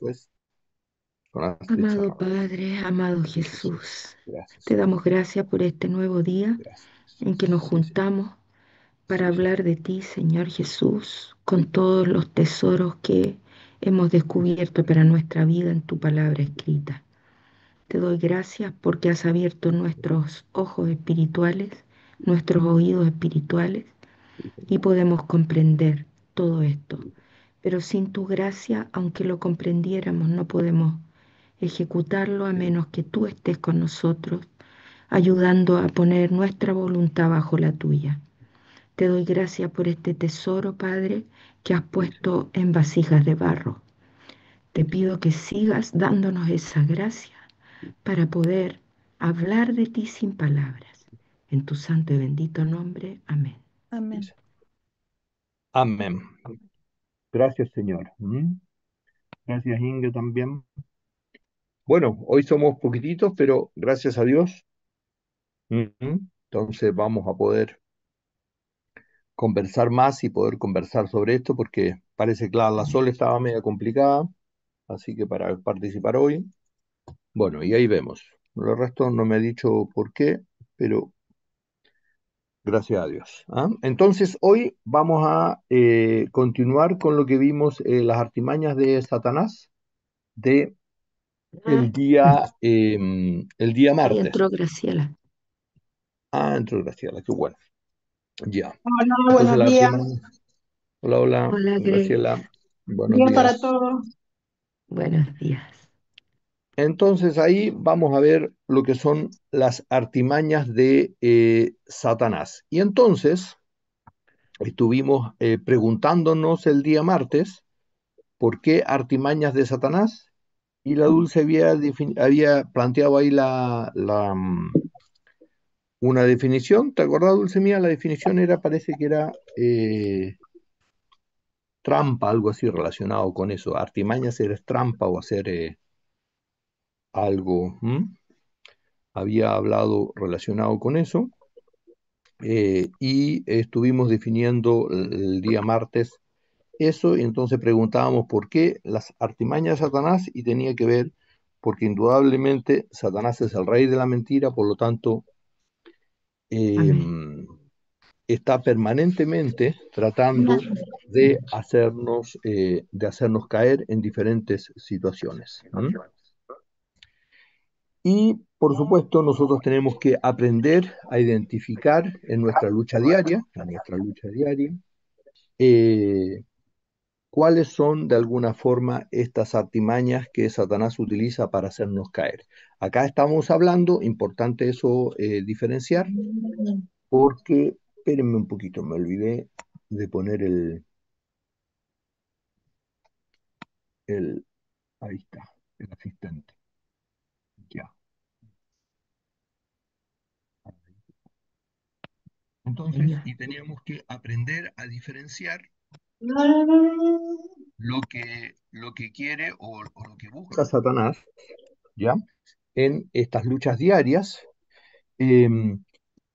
después con la estrecha Amado mano. Padre, amado Sí, Jesús. Jesús, Gracias, te Señor. damos gracias por este nuevo día Gracias, en Jesús. que nos Sí, Señor. juntamos para Sí, Señor. hablar de ti, Señor Jesús, con todos los tesoros que hemos descubierto para nuestra vida en tu palabra escrita. Te doy gracias porque has abierto nuestros ojos espirituales, nuestros oídos espirituales Sí, y Señor. podemos comprender todo esto. Sí, Pero sin tu gracia, aunque lo comprendiéramos, no podemos ejecutarlo a menos que tú estés con nosotros, ayudando a poner nuestra voluntad bajo la tuya. Te doy gracias por este tesoro, Padre, que has sí, Señor. puesto en vasijas de barro. Te pido que sigas dándonos esa gracia Sí, para poder hablar de ti sin palabras. En tu santo y bendito nombre, amén. sí, Amén. Señor. Amén. Gracias, Señor. Gracias, Inge, también. Bueno, hoy somos poquititos, pero gracias a Dios. Entonces vamos a poder conversar más y poder conversar sobre esto porque parece que la Sol estaba media complicada, así que para participar hoy, bueno, y ahí vemos. El resto no me ha dicho por qué, pero gracias a Dios. ¿Ah? Entonces hoy vamos a continuar con lo que vimos, las artimañas de Satanás de Ah, el día ahí martes. entró Graciela. Ah, entró Graciela, qué bueno. Ya. Hola, Entonces buenos la días. artimaña. Hola, hola, Hola, Grace. Graciela. Buenos Bien para días. todos. Buenos días. Entonces ahí vamos a ver lo que son las artimañas de Satanás. Y entonces estuvimos preguntándonos el día martes por qué artimañas de Satanás y la Dulce había planteado ahí una definición. ¿Te acordás, Dulce mía? La definición era, parece que era trampa, algo así relacionado con eso. Artimañas era trampa o hacer algo. Había hablado relacionado con eso. Y estuvimos definiendo el día martes eso, y entonces preguntábamos por qué las artimañas de Satanás, y tenía que ver porque indudablemente Satanás es el rey de la mentira, por lo tanto eh, Amén. está permanentemente tratando de hacernos caer en diferentes situaciones. Y por supuesto, nosotros tenemos que aprender a identificar en nuestra lucha diaria, eh, cuáles son de alguna forma estas artimañas que Satanás utiliza para hacernos caer. Acá estamos hablando, importante eso diferenciar, porque, espérenme un poquito, me olvidé de poner el ahí está, el asistente. Ya. Entonces, y teníamos que aprender a diferenciar lo que quiere o lo que busca Satanás, ¿ya? En estas luchas diarias. eh,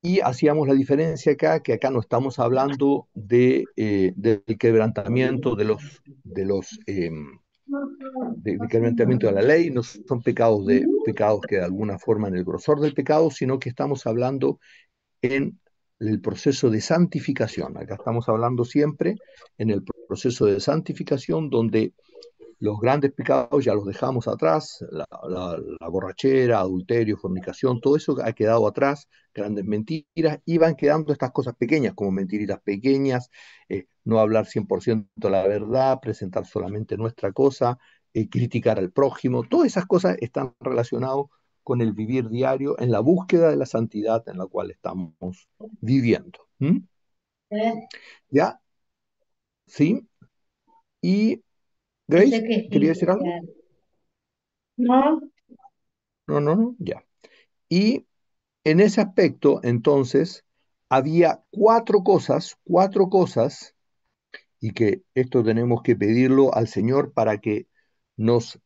y hacíamos la diferencia acá, que acá no estamos hablando del quebrantamiento del quebrantamiento de la ley, no son pecados que de alguna forma en el grosor del pecado, sino que estamos hablando en el proceso de santificación. Acá estamos hablando siempre en el proceso de santificación donde los grandes pecados ya los dejamos atrás, la borrachera, adulterio, fornicación, todo eso ha quedado atrás, grandes mentiras, y van quedando estas cosas pequeñas, como mentiritas pequeñas, no hablar 100% la verdad, presentar solamente nuestra cosa, criticar al prójimo, todas esas cosas están relacionadas con el vivir diario, en la búsqueda de la santidad en la cual estamos viviendo. ¿Ya? ¿Sí? Y Dice Grace, que ¿quería sí. decir algo? No, No, no, no, ya. Y en ese aspecto, entonces, había cuatro cosas, y que esto tenemos que pedirlo al Señor para que nos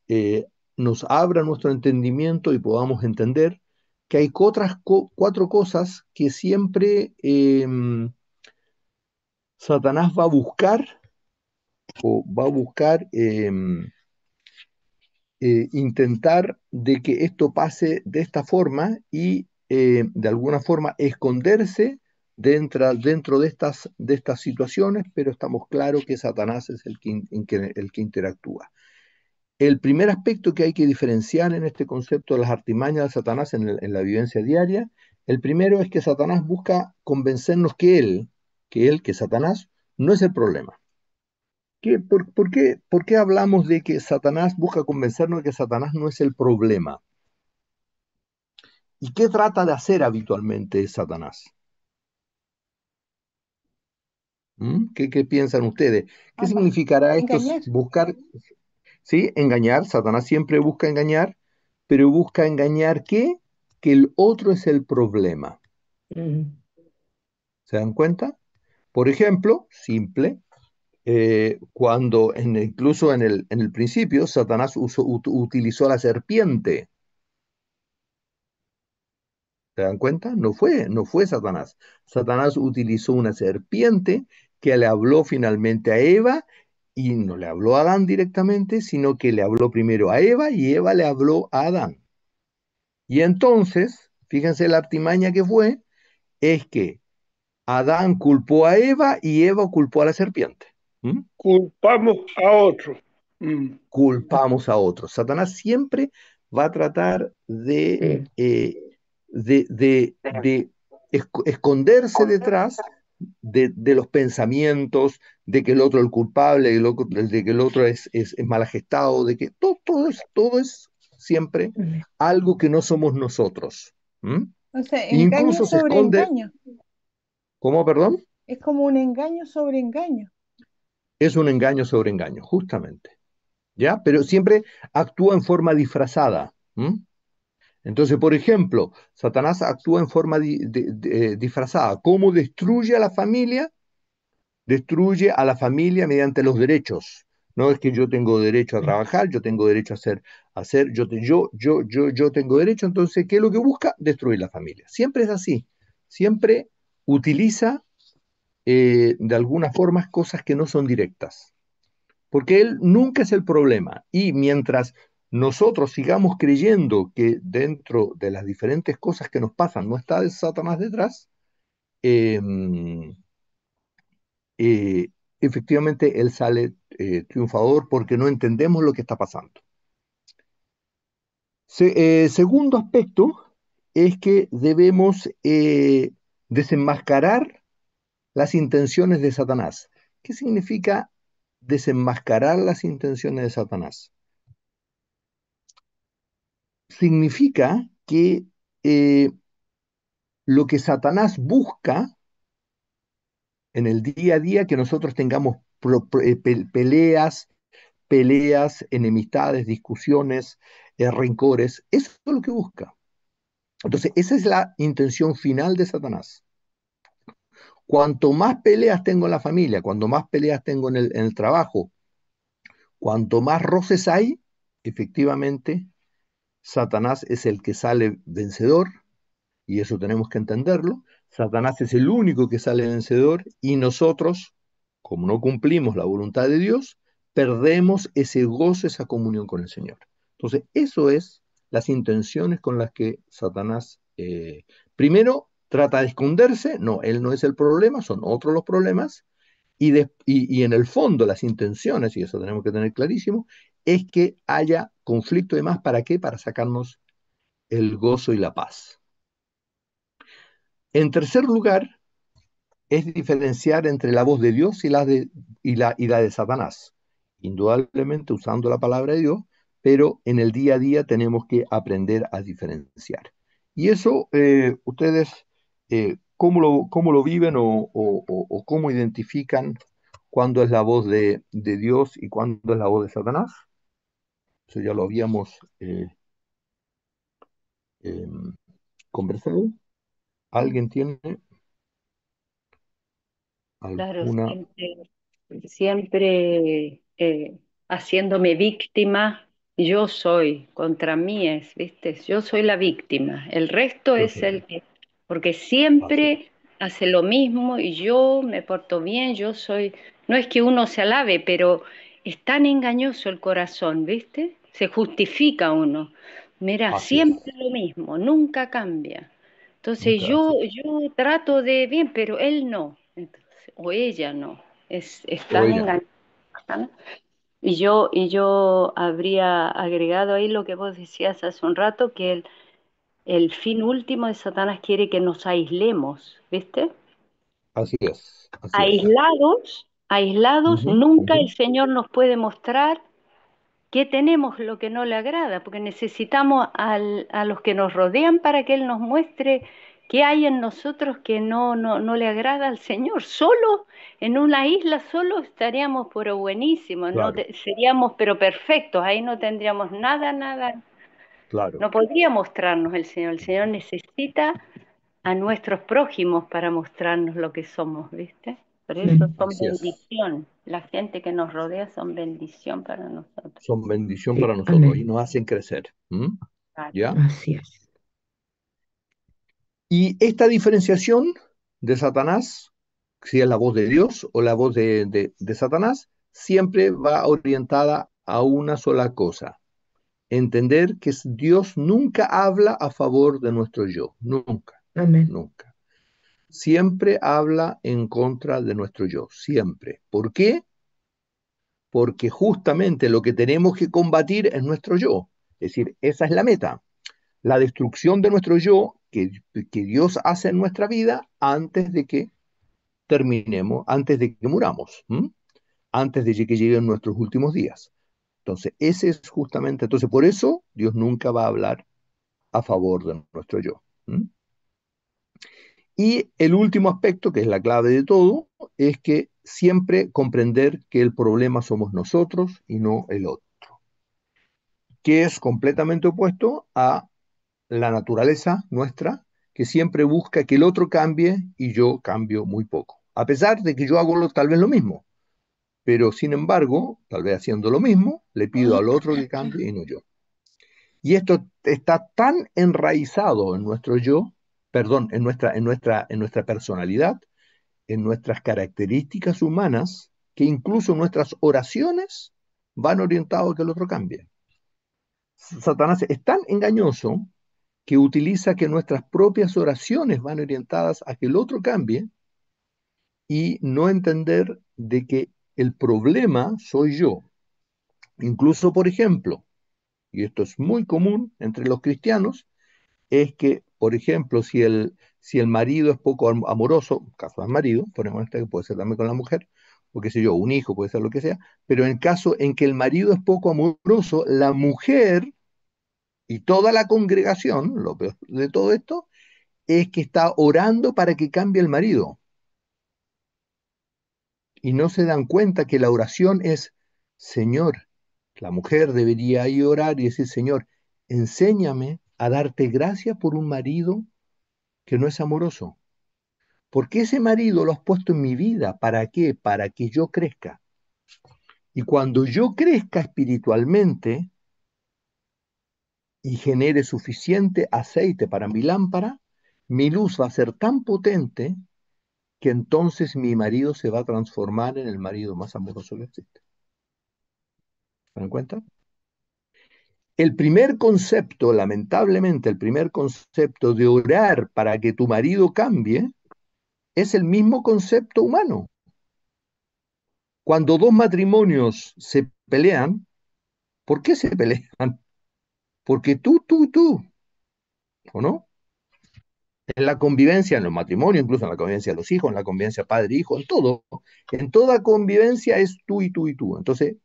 abra nuestro entendimiento y podamos entender que hay cuatro cosas que siempre Satanás va a buscar o va a buscar intentar de que esto pase de esta forma y de alguna forma esconderse dentro de estas situaciones, pero estamos claros que Satanás es el que interactúa. El primer aspecto que hay que diferenciar en este concepto de las artimañas de Satanás en la vivencia diaria, el primero es que Satanás busca convencernos que Satanás, no es el problema. ¿Por qué hablamos de que Satanás busca convencernos de que Satanás no es el problema? ¿Y qué trata de hacer habitualmente Satanás? ¿Qué piensan ustedes? ¿Qué significará esto? Engañar. Buscar, sí, engañar. Satanás siempre busca engañar, pero busca engañar ¿qué? Que el otro es el problema. Mm. ¿Se dan cuenta? Por ejemplo, simple, incluso en el principio, Satanás utilizó la serpiente. ¿Se dan cuenta? No fue Satanás. Satanás utilizó una serpiente que le habló finalmente a Eva y no le habló a Adán directamente, sino que le habló primero a Eva y Eva le habló a Adán. Y entonces, fíjense la artimaña que fue, es que Adán culpó a Eva y Eva culpó a la serpiente. ¿Mm? Culpamos a otro. Mm. Culpamos a otros. Satanás siempre va a tratar Sí. de esconderse detrás de los pensamientos, de que el otro es el culpable, de que el otro es mal gestado, de que todo es siempre Mm. algo que no somos nosotros. ¿Mm? O sea, engaño Incluso se sobre esconde, engaño. ¿cómo, perdón? Es como un engaño sobre engaño. Es un engaño sobre engaño, justamente. ¿Ya? Pero siempre actúa en forma disfrazada. Entonces, por ejemplo, Satanás actúa en forma disfrazada. ¿Cómo destruye a la familia? Destruye a la familia mediante los derechos. No es que yo tengo derecho a trabajar, yo tengo derecho yo tengo derecho, entonces, ¿qué es lo que busca? Destruir la familia. Siempre es así. Siempre utiliza de alguna forma cosas que no son directas, porque él nunca es el problema. Y mientras nosotros sigamos creyendo que dentro de las diferentes cosas que nos pasan no está Satanás detrás, eh, eh, efectivamente él sale triunfador porque no entendemos lo que está pasando. Segundo aspecto es que debemos desenmascarar las intenciones de Satanás. ¿Qué significa desenmascarar las intenciones de Satanás? Significa que eh, lo que Satanás busca en el día a día, que nosotros tengamos peleas, enemistades, discusiones, rencores, eso es lo que busca. Entonces, esa es la intención final de Satanás. Cuanto más peleas tengo en la familia, cuanto más peleas tengo en el trabajo, cuanto más roces hay, efectivamente, Satanás es el que sale vencedor, y eso tenemos que entenderlo. Satanás es el único que sale vencedor y nosotros, como no cumplimos la voluntad de Dios, perdemos ese gozo, esa comunión con el Señor. Entonces, eso es las intenciones con las que Satanás, primero, trata de esconderse. No, él no es el problema, son otros los problemas. Y en el fondo, las intenciones, y eso tenemos que tener clarísimo, es que haya conflicto y demás. ¿Para qué? Para sacarnos el gozo y la paz. En tercer lugar, es diferenciar entre la voz de Dios y la de Satanás. Indudablemente usando la palabra de Dios, pero en el día a día tenemos que aprender a diferenciar. Y eso, ustedes, ¿cómo lo viven o cómo identifican cuándo es la voz de Dios y cuándo es la voz de Satanás? Eso ya lo habíamos eh, conversado. ¿Alguien tiene Claro, alguna? siempre haciéndome víctima, yo soy, contra mí es, ¿viste? Yo soy la víctima, el resto Yo es soy el la que, porque así. siempre hace lo mismo y yo me porto bien, no es que uno se alabe, pero es tan engañoso el corazón, ¿viste? se justifica uno. Mira, Así es, siempre lo mismo, nunca cambia. Entonces nunca así es. yo trato de bien, pero él no, entonces, o ella no, es O tan ella no. engañosa. Y yo habría agregado ahí lo que vos decías hace un rato, que el fin último de Satanás quiere que nos aislemos, ¿viste? Así es, así es. Aislados, Ujú, nunca el ujú. Señor nos puede mostrar que tenemos lo que no le agrada, porque necesitamos a los que nos rodean para que Él nos muestre qué hay en nosotros que no le agrada al Señor. Solo en una isla, solo estaríamos pero buenísimos, no Claro, seríamos pero perfectos, ahí no tendríamos nada, nada, claro. no podría mostrarnos el Señor. El Señor necesita a nuestros prójimos para mostrarnos lo que somos, ¿viste? Por eso Mm, son Así es. bendición. La gente que nos rodea son bendición para nosotros. Son bendición sí, para nosotros y amén. nos hacen crecer. ¿Mm? Claro. ¿Ya? Así es. Y esta diferenciación de Satanás, si es la voz de Dios o la voz de Satanás, siempre va orientada a una sola cosa: entender que Dios nunca habla a favor de nuestro yo, nunca, Amén. nunca. Siempre habla en contra de nuestro yo, siempre. ¿Por qué? Porque justamente lo que tenemos que combatir es nuestro yo. Es decir, esa es la meta: la destrucción de nuestro yo que Dios hace en nuestra vida antes de que terminemos, antes de que muramos, ¿m? Antes de que lleguen nuestros últimos días. Entonces, ese es justamente, entonces por eso Dios nunca va a hablar a favor de nuestro yo. ¿M? Y el último aspecto, que es la clave de todo, es que siempre comprender que el problema somos nosotros y no el otro, que es completamente opuesto a la naturaleza nuestra, que siempre busca que el otro cambie y yo cambio muy poco. A pesar de que yo hago tal vez lo mismo, pero sin embargo, tal vez haciendo lo mismo, le pido al otro que cambie y no yo. Y esto está tan enraizado en nuestro yo, perdón, en nuestra personalidad, en nuestras características humanas, que incluso nuestras oraciones van orientadas a que el otro cambie. Satanás es tan engañoso que utiliza que nuestras propias oraciones van orientadas a que el otro cambie y no entender de que el problema soy yo. Incluso, por ejemplo, y esto es muy común entre los cristianos, es que, por ejemplo, si el marido es poco amoroso, caso del marido, ponemos este que puede ser también con la mujer, o qué sé yo, un hijo, puede ser lo que sea, pero en caso en que el marido es poco amoroso, la mujer y toda la congregación, lo peor de todo esto, es que está orando para que cambie el marido. Y no se dan cuenta que la oración es: Señor, la mujer debería ir a orar y decir: Señor, enséñame a darte gracia por un marido que no es amoroso. Porque ese marido lo has puesto en mi vida. ¿Para qué? Para que yo crezca. Y cuando yo crezca espiritualmente y genere suficiente aceite para mi lámpara, mi luz va a ser tan potente que entonces mi marido se va a transformar en el marido más amoroso que existe. ¿Se dan cuenta? El primer concepto, lamentablemente, el primer concepto de orar para que tu marido cambie es el mismo concepto humano. Cuando dos matrimonios se pelean, ¿por qué se pelean? Porque tú, ¿o no? En la convivencia, en los matrimonios, incluso en la convivencia de los hijos, en la convivencia padre-hijo, en todo, en toda convivencia es tú y tú y tú. Entonces,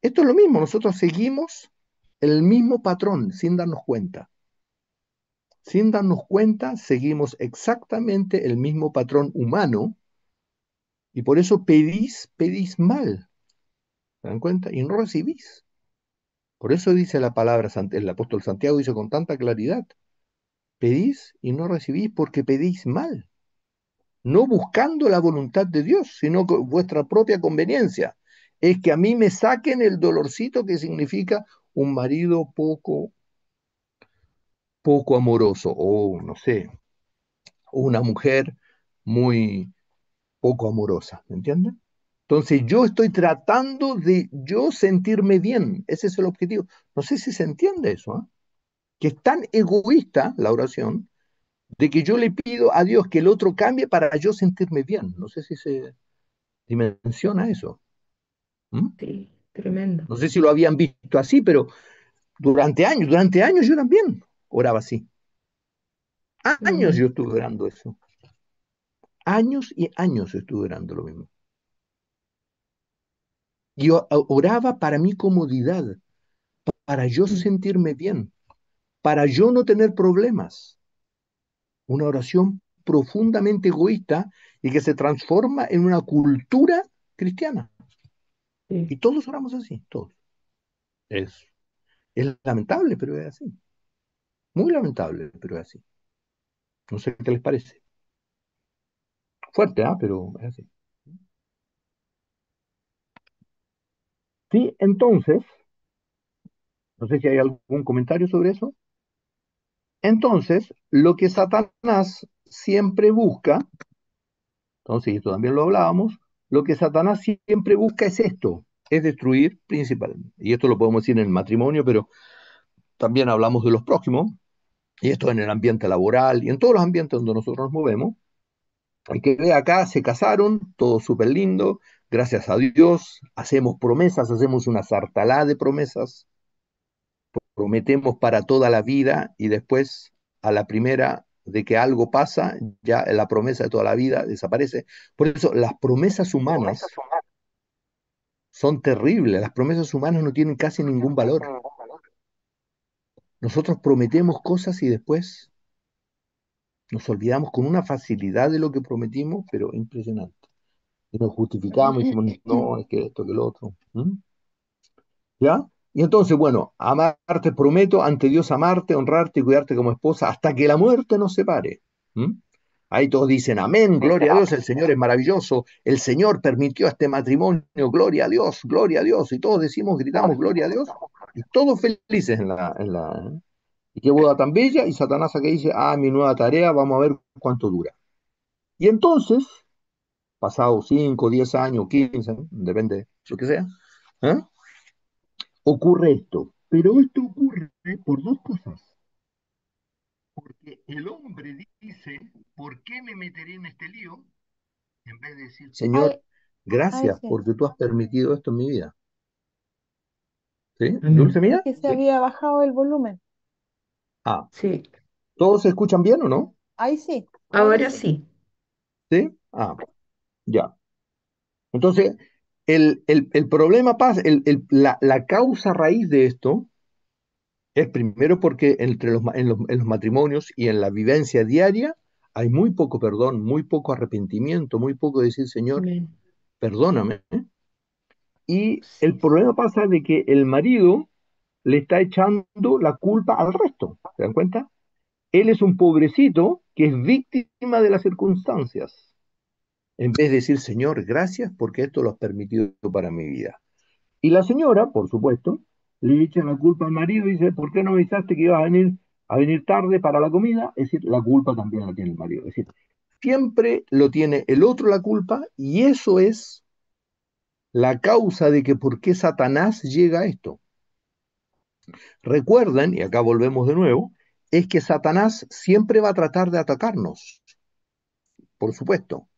esto es lo mismo, nosotros seguimos el mismo patrón sin darnos cuenta. Sin darnos cuenta, seguimos exactamente el mismo patrón humano y por eso pedís mal, ¿se dan cuenta? Y no recibís. Por eso dice la palabra, el apóstol Santiago dice con tanta claridad: pedís y no recibís porque pedís mal, no buscando la voluntad de Dios, sino con vuestra propia conveniencia. Es que a mí me saquen el dolorcito que significa un marido poco amoroso, o no sé, o una mujer muy poco amorosa, ¿me entienden? Entonces yo estoy tratando de yo sentirme bien. Ese es el objetivo. No sé si se entiende eso, ¿ah? Que es tan egoísta la oración de que yo le pido a Dios que el otro cambie para yo sentirme bien. No sé si se dimensiona eso. ¿Mm? Sí, tremendo. No sé si lo habían visto así, pero durante años yo también oraba así. Años Mm, yo estuve orando eso. Años y años estuve orando lo mismo. Yo oraba para mi comodidad, para yo mm, sentirme bien, para yo no tener problemas. Una oración profundamente egoísta y que se transforma en una cultura cristiana. sí. Y todos oramos así, todos. Es, es lamentable, pero es así. Muy lamentable, pero es así. No sé qué les parece. Fuerte, ¿ah? Pero es así. Sí, entonces, no sé si hay algún comentario sobre eso. Entonces, lo que Satanás siempre busca, entonces, esto también lo hablábamos, lo que Satanás siempre busca es esto, es destruir principalmente. Y esto lo podemos decir en el matrimonio, pero también hablamos de los próximos, y esto en el ambiente laboral y en todos los ambientes donde nosotros nos movemos. El que ve acá, se casaron, todo súper lindo, gracias a Dios, hacemos promesas, hacemos una sartalá de promesas, prometemos para toda la vida y después a la primera de que algo pasa, ya la promesa de toda la vida desaparece. Por eso las promesas humanas son terribles, las promesas humanas no tienen casi ningún valor. Nosotros prometemos cosas y después nos olvidamos con una facilidad de lo que prometimos, pero impresionante. Y nos justificamos y decimos, no, es que esto, que lo otro. ¿Mm? ¿Ya? Y entonces, bueno, amarte, prometo ante Dios amarte, honrarte y cuidarte como esposa hasta que la muerte nos separe. ¿Mm? Ahí todos dicen, amén, gloria a Dios, el Señor es maravilloso, el Señor permitió este matrimonio, gloria a Dios, y todos decimos, gritamos, gloria a Dios, y todos felices ¿eh? Y qué boda tan bella, y Satanás aquí dice, ah, mi nueva tarea, vamos a ver cuánto dura. Y entonces, pasados 5, 10 años, 15, depende de lo que sea, ¿eh? Ocurre esto. Pero esto ocurre por dos cosas. Porque el hombre dice, ¿por qué me meteré en este lío? En vez de decir, Ay, Señor, ay, gracias sí. porque tú has permitido esto en mi vida. ¿Sí? Amén. ¿Dulce Es mía? que se ¿Sí? había bajado el volumen. Ah, Sí. ¿todos se escuchan bien o no? Ahí sí, ahora Ahora sí. sí. ¿Sí? Ah, ya. Entonces, el problema pasa, la causa raíz de esto es primero porque en los matrimonios y en la vivencia diaria hay muy poco perdón, muy poco arrepentimiento, muy poco decir, Señor, Amén. perdóname. Y el Sí. problema pasa de que el marido le está echando la culpa al resto. ¿Se dan cuenta? Él es un pobrecito que es víctima de las circunstancias, en vez de decir, Señor, gracias porque esto lo has permitido para mi vida. Y la señora, por supuesto, le echa la culpa al marido y dice, ¿por qué no me avisaste que ibas a venir tarde para la comida? Es decir, la culpa también la tiene el marido. Es decir, siempre lo tiene el otro la culpa y eso es la causa de que por qué Satanás llega a esto. Recuerden, y acá volvemos de nuevo, es que Satanás siempre va a tratar de atacarnos, por supuesto,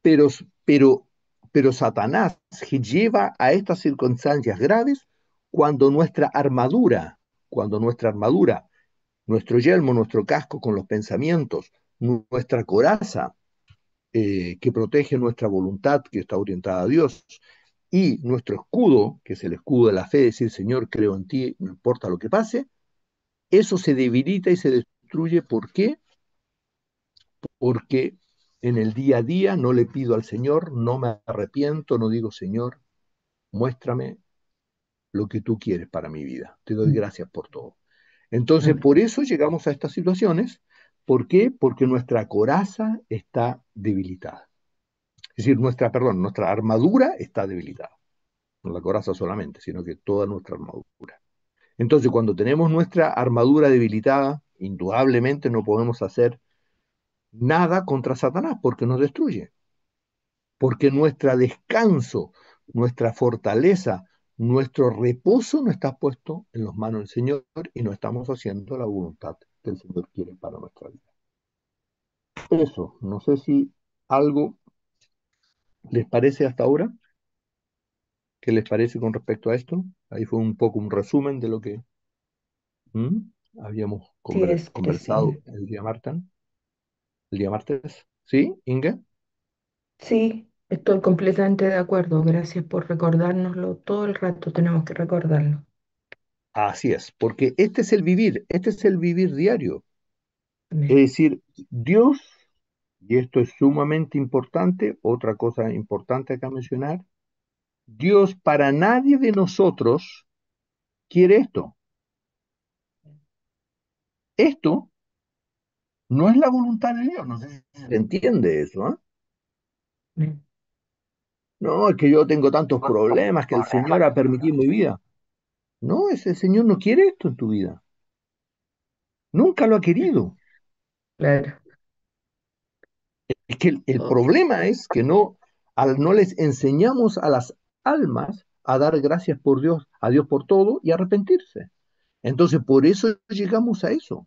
pero, pero, pero Satanás lleva a estas circunstancias graves cuando cuando nuestra armadura, nuestro yelmo, nuestro casco con los pensamientos, nuestra coraza que protege nuestra voluntad, que está orientada a Dios, y nuestro escudo, que es el escudo de la fe, decir, Señor, creo en ti, no importa lo que pase, eso se debilita y se destruye. ¿Por qué? Porque en el día a día no le pido al Señor, no me arrepiento, no digo, Señor, muéstrame lo que tú quieres para mi vida. Te doy Mm, gracias por todo. Entonces, amén. por eso llegamos a estas situaciones. ¿Por qué? Porque nuestra coraza está debilitada. Es decir, nuestra armadura está debilitada. No la coraza solamente, sino que toda nuestra armadura. Entonces, cuando tenemos nuestra armadura debilitada, indudablemente no podemos hacer nada contra Satanás porque nos destruye. porque nuestro descanso, nuestra fortaleza, nuestro reposo no está puesto en las manos del Señor y no estamos haciendo la voluntad que el Señor quiere para nuestra vida. Eso, no sé si algo les parece hasta ahora. ¿Qué les parece con respecto a esto? Ahí fue un poco un resumen de lo que habíamos Sí, es conversado precioso. el día martes. ¿Sí, Inge? Sí, estoy completamente de acuerdo. Gracias por recordárnoslo. Todo el rato tenemos que recordarlo. Así es, porque este es el vivir diario. Es Amén. decir, Dios, y esto es sumamente importante, otra cosa importante acá mencionar, Dios para nadie de nosotros quiere esto. Esto no es la voluntad de Dios, no sé si se entiende eso, ¿eh? Amén. No, es que yo tengo tantos problemas que el Señor ha permitido en mi vida. No, ese Señor no quiere esto en tu vida. Nunca lo ha querido. Claro. Es que el Oh, problema es que no les enseñamos a las almas a dar gracias por Dios, a Dios por todo y arrepentirse. Entonces, por eso llegamos a eso.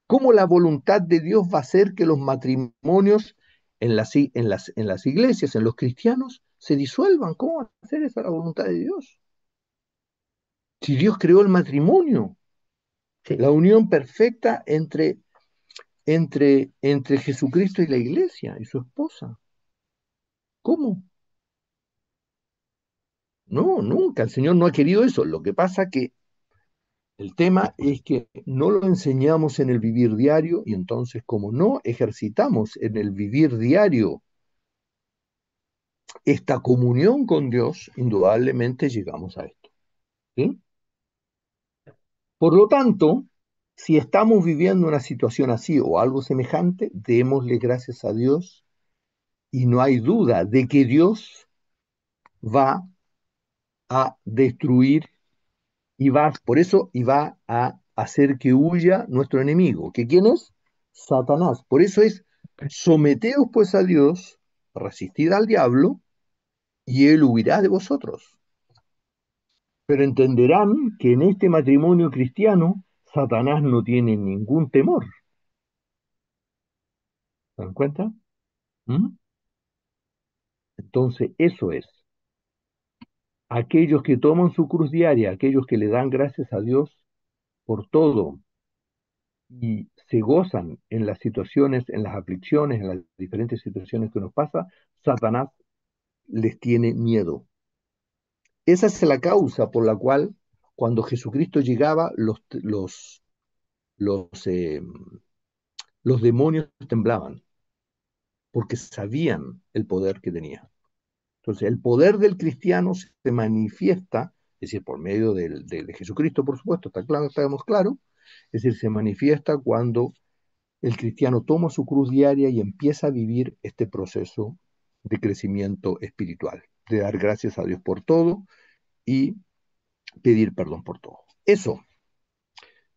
¿Cómo la voluntad de Dios va a hacer que los matrimonios en las iglesias, en los cristianos, se disuelvan? ¿Cómo va a hacer esa la voluntad de Dios? Si Dios creó el matrimonio, sí, la unión perfecta entre Jesucristo y la iglesia y su esposa. ¿Cómo? No, nunca. El Señor no ha querido eso. Lo que pasa que el tema es que no lo enseñamos en el vivir diario y entonces como no ejercitamos en el vivir diario esta comunión con Dios, indudablemente llegamos a esto. ¿Sí? Por lo tanto, si estamos viviendo una situación así o algo semejante, démosle gracias a Dios y no hay duda de que Dios va a destruir por eso, y va a hacer que huya nuestro enemigo. ¿Que quién es? Satanás. Por eso es, someteos pues a Dios, resistid al diablo, y él huirá de vosotros. Pero entenderán que en este matrimonio cristiano, Satanás no tiene ningún temor. ¿Se dan cuenta? ¿Mm? Entonces, eso es. Aquellos que toman su cruz diaria, aquellos que le dan gracias a Dios por todo, y se gozan en las situaciones, en las aflicciones, en las diferentes situaciones que nos pasa, Satanás les tiene miedo. Esa es la causa por la cual cuando Jesucristo llegaba, los, eh, los demonios temblaban, porque sabían el poder que tenía. Entonces, el poder del cristiano se manifiesta, es decir, por medio de Jesucristo, por supuesto, está claro, estamos claros, es decir, se manifiesta cuando el cristiano toma su cruz diaria y empieza a vivir este proceso de crecimiento espiritual, de dar gracias a Dios por todo y pedir perdón por todo. Eso,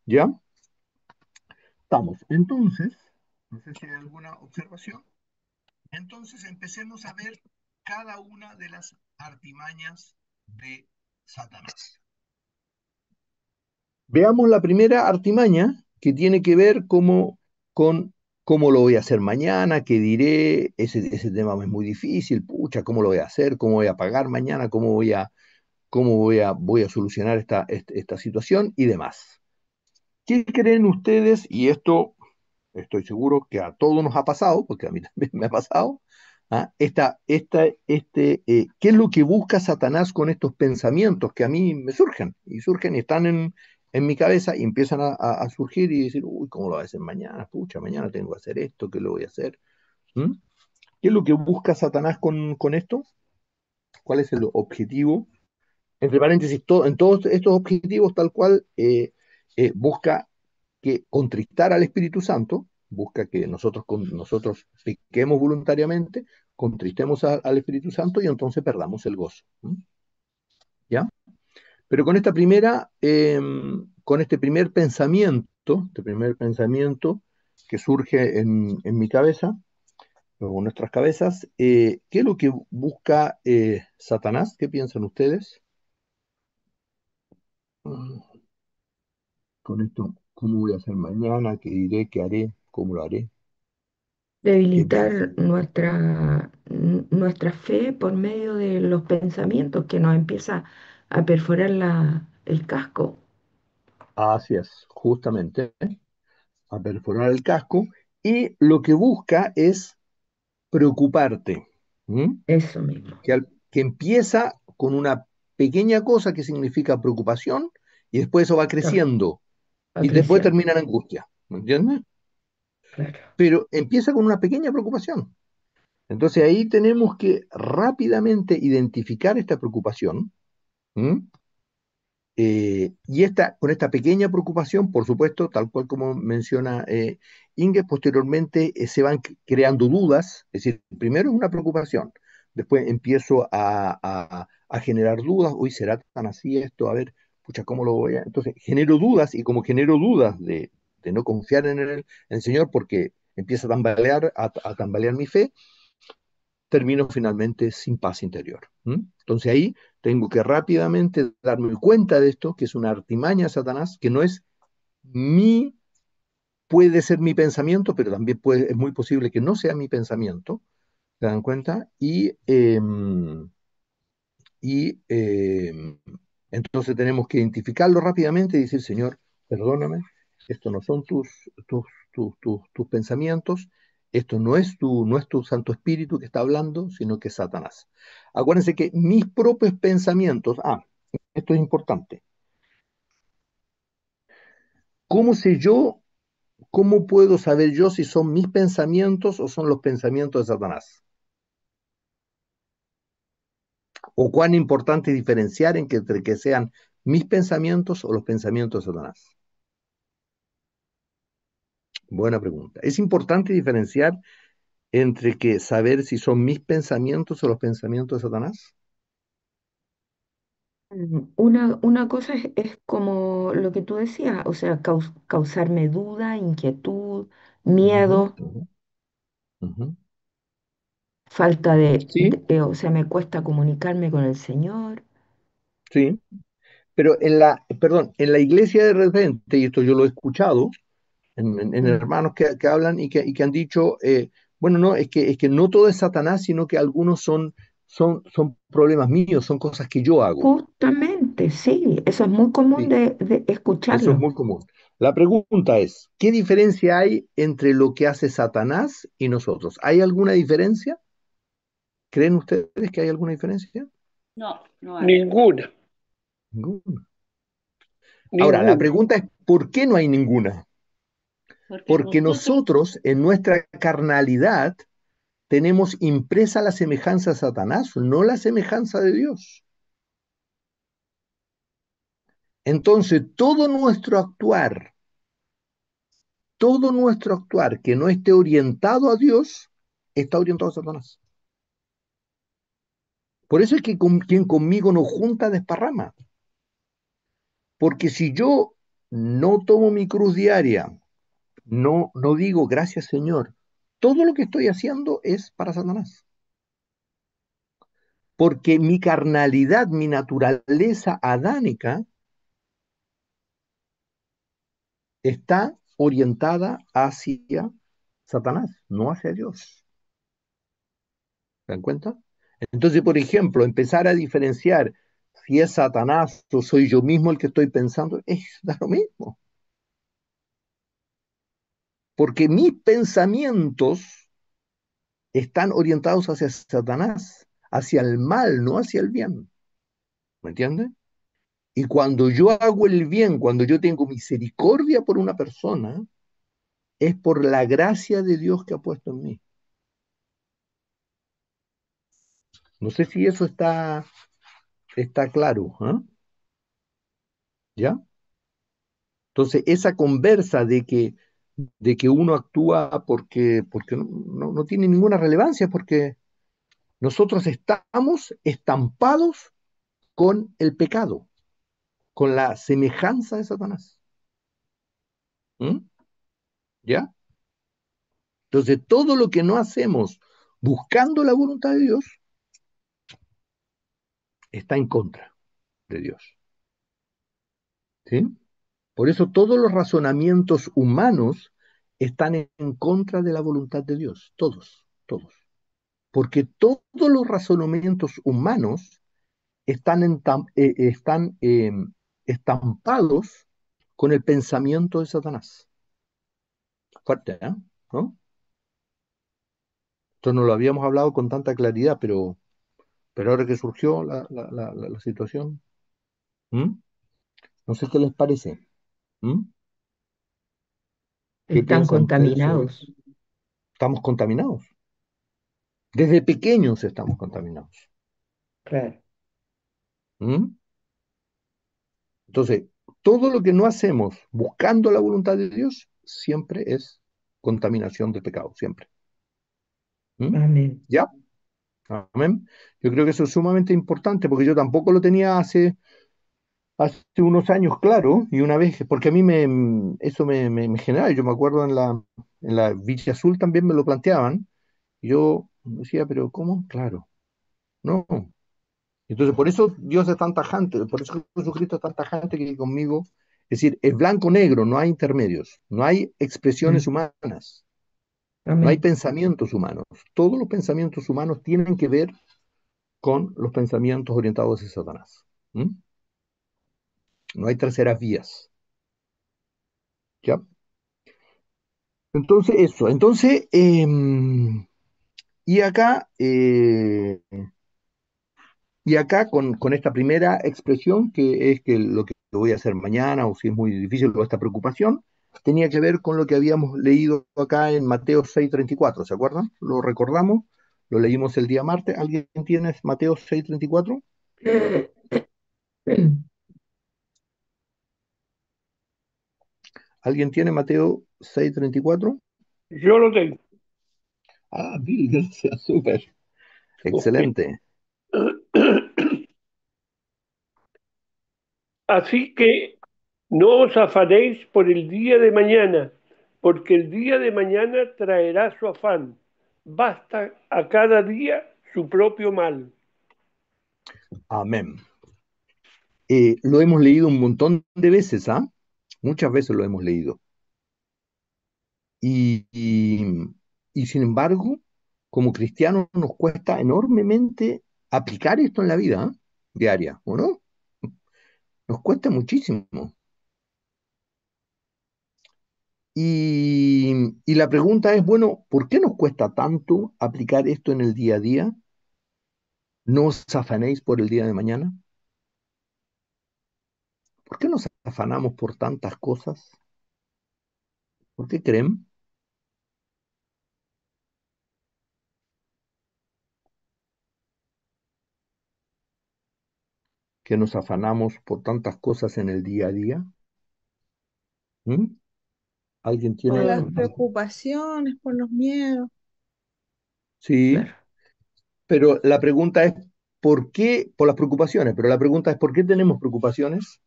¿ya? Estamos. Entonces, no sé si hay alguna observación. Entonces empecemos a ver cada una de las artimañas de Satanás. Veamos la primera artimaña que tiene que ver con cómo lo voy a hacer mañana, qué diré, ese tema es muy difícil, pucha, cómo lo voy a hacer, cómo voy a pagar mañana, voy a solucionar esta situación y demás. ¿Qué creen ustedes? Y esto estoy seguro que a todos nos ha pasado, porque a mí también me ha pasado. ¿Ah? ¿Qué es lo que busca Satanás con estos pensamientos que a mí me surgen y están en mi cabeza y empiezan a surgir y decir, uy, ¿cómo lo voy a hacer mañana? Pucha, mañana tengo que hacer esto, ¿qué lo voy a hacer? ¿Mm? ¿Qué es lo que busca Satanás con esto? ¿Cuál es el objetivo? Entre paréntesis, en todos estos objetivos, tal cual, busca que contristar al Espíritu Santo, busca que nosotros pequemos voluntariamente, contristemos al Espíritu Santo y entonces perdamos el gozo. ¿Ya? Pero con este primer pensamiento que surge en mi cabeza, luego nuestras cabezas. ¿Qué es lo que busca Satanás? ¿Qué piensan ustedes? Mm, Con esto, ¿cómo voy a hacer mañana? ¿Qué diré? ¿Qué haré? ¿Cómo lo haré? ¿Qué Debilitar piensan? nuestra fe por medio de los pensamientos que nos empieza a perforar el casco. Así es, justamente, a perforar el casco. Y lo que busca es preocuparte. ¿Mm? Eso mismo, Que empieza con una pequeña cosa que significa preocupación y después eso va está, creciendo va y después creciendo, termina en angustia, ¿me entiendes? claro. Pero empieza con una pequeña preocupación. Entonces ahí tenemos que rápidamente identificar esta preocupación. ¿Mm? Con esta pequeña preocupación, por supuesto, tal cual como menciona Inge, posteriormente se van creando dudas, es decir, primero es una preocupación, después empiezo a generar dudas, uy, ¿será tan así esto? A ver, pucha, ¿cómo lo voy a...? Entonces, genero dudas y como genero dudas de no confiar en el Señor porque empieza a tambalear, a tambalear mi fe, termino finalmente sin paz interior. ¿Mm? Entonces ahí tengo que rápidamente darme cuenta de esto, que es una artimaña de Satanás, que no es mi, puede ser mi pensamiento, pero también es muy posible que no sea mi pensamiento, ¿se dan cuenta? Y entonces tenemos que identificarlo rápidamente y decir, Señor, perdóname, estos no son tus pensamientos, esto no es tu Santo Espíritu que está hablando, sino que es Satanás. Acuérdense que mis propios pensamientos, esto es importante, ¿cómo sé yo, cómo puedo saber yo si son mis pensamientos o son los pensamientos de Satanás? ¿O cuán importante es diferenciar entre que sean mis pensamientos o los pensamientos de Satanás? Buena pregunta. Es importante diferenciar entre que saber si son mis pensamientos o los pensamientos de Satanás. Una cosa es como lo que tú decías, o sea, causarme duda, inquietud, Ujú, miedo, ujú, ujú. falta Sí, o sea, me cuesta comunicarme con el Señor. sí. Pero perdón, en la iglesia de repente, y esto yo lo he escuchado, en Mm. hermanos que hablan y que han dicho, bueno, no, es que no todo es Satanás, sino que algunos son problemas míos, son cosas que yo hago. Justamente, sí, eso es muy común Sí, de eso es escucharlo. muy común. La pregunta es, ¿qué diferencia hay entre lo que hace Satanás y nosotros? ¿Hay alguna diferencia? ¿Creen ustedes que hay alguna diferencia? No, no hay. Ninguna, Ninguna. Ahora, la ninguna. pregunta es, ¿por qué no hay ninguna? Porque Porque nosotros, nosotros, en nuestra carnalidad, tenemos impresa la semejanza a Satanás, no la semejanza de Dios. Entonces, todo nuestro actuar que no esté orientado a Dios, está orientado a Satanás. Por eso es que quien conmigo no junta desparrama. Porque si yo no tomo mi cruz diaria, no digo gracias Señor, todo lo que estoy haciendo es para Satanás. Porque mi carnalidad, mi naturaleza adánica está orientada hacia Satanás, no hacia Dios. ¿Se dan cuenta? Entonces, por ejemplo, empezar a diferenciar si es Satanás o soy yo mismo el que estoy pensando, da lo mismo. Porque mis pensamientos están orientados hacia Satanás, hacia el mal, no hacia el bien. ¿Me entiendes? Y cuando yo hago el bien, cuando yo tengo misericordia por una persona, es por la gracia de Dios que ha puesto en mí. No sé si eso está claro, ¿eh? ¿Ya? Entonces, esa conversa de que uno actúa porque no tiene ninguna relevancia, porque nosotros estamos estampados con el pecado, con la semejanza de Satanás. ¿Mm? ¿Ya? Entonces, todo lo que no hacemos buscando la voluntad de Dios, está en contra de Dios. ¿Sí? Por eso todos los razonamientos humanos están en contra de la voluntad de Dios, todos, todos. Porque todos los razonamientos humanos están estampados con el pensamiento de Satanás. Fuerte, ¿eh? ¿No? Esto no lo habíamos hablado con tanta claridad, pero ahora que surgió la situación, ¿m? No sé qué les parece. ¿M? ¿Qué Están piensan ustedes sobre esto? contaminados. Estamos contaminados. Desde pequeños estamos contaminados. Claro. ¿M? Entonces, todo lo que no hacemos buscando la voluntad de Dios siempre es contaminación de pecado, siempre. ¿M? Amén. ¿Ya? Amén. Yo creo que eso es sumamente importante porque yo tampoco lo tenía hace unos años, claro, y una vez, porque a mí eso me generaba, yo me acuerdo en la Villa Azul también me lo planteaban, y yo decía, pero ¿cómo? Claro, no. Entonces, por eso Dios es tan tajante, por eso Jesucristo es tan tajante que conmigo, es decir, es blanco-negro, no hay intermedios, no hay expresiones Mm. humanas, no hay Amén. pensamientos humanos. Todos los pensamientos humanos tienen que ver con los pensamientos orientados hacia Satanás. ¿Mm? No hay terceras vías. ¿Ya? Entonces, eso. Entonces, y acá, con esta primera expresión, que es que lo que voy a hacer mañana, o si es muy difícil, o esta preocupación, tenía que ver con lo que habíamos leído acá en Mateo 6:34, ¿se acuerdan? Lo recordamos, lo leímos el día martes. ¿Alguien tiene Mateo 6:34? ¿Alguien tiene Mateo 6:34? Yo lo tengo. Ah, Bill, gracias, súper, excelente. Así que no os afanéis por el día de mañana, porque el día de mañana traerá su afán. Basta a cada día su propio mal. Amén. Lo hemos leído un montón de veces, ¿ah? Muchas veces lo hemos leído. Y, y, y sin embargo, como cristianos nos cuesta enormemente aplicar esto en la vida, ¿ah? Diaria, ¿o no? Nos cuesta muchísimo. Y la pregunta es, bueno, ¿por qué nos cuesta tanto aplicar esto en el día a día? ¿No os afanéis por el día de mañana? ¿Por qué nos afanamos por tantas cosas? ¿Por qué creen que nos afanamos por tantas cosas en el día a día? ¿Mm? ¿Alguien Por tiene? las preocupaciones, por los miedos. Sí, Claro. pero la pregunta es, ¿por qué? Por las preocupaciones, pero la pregunta es, ¿por qué tenemos preocupaciones?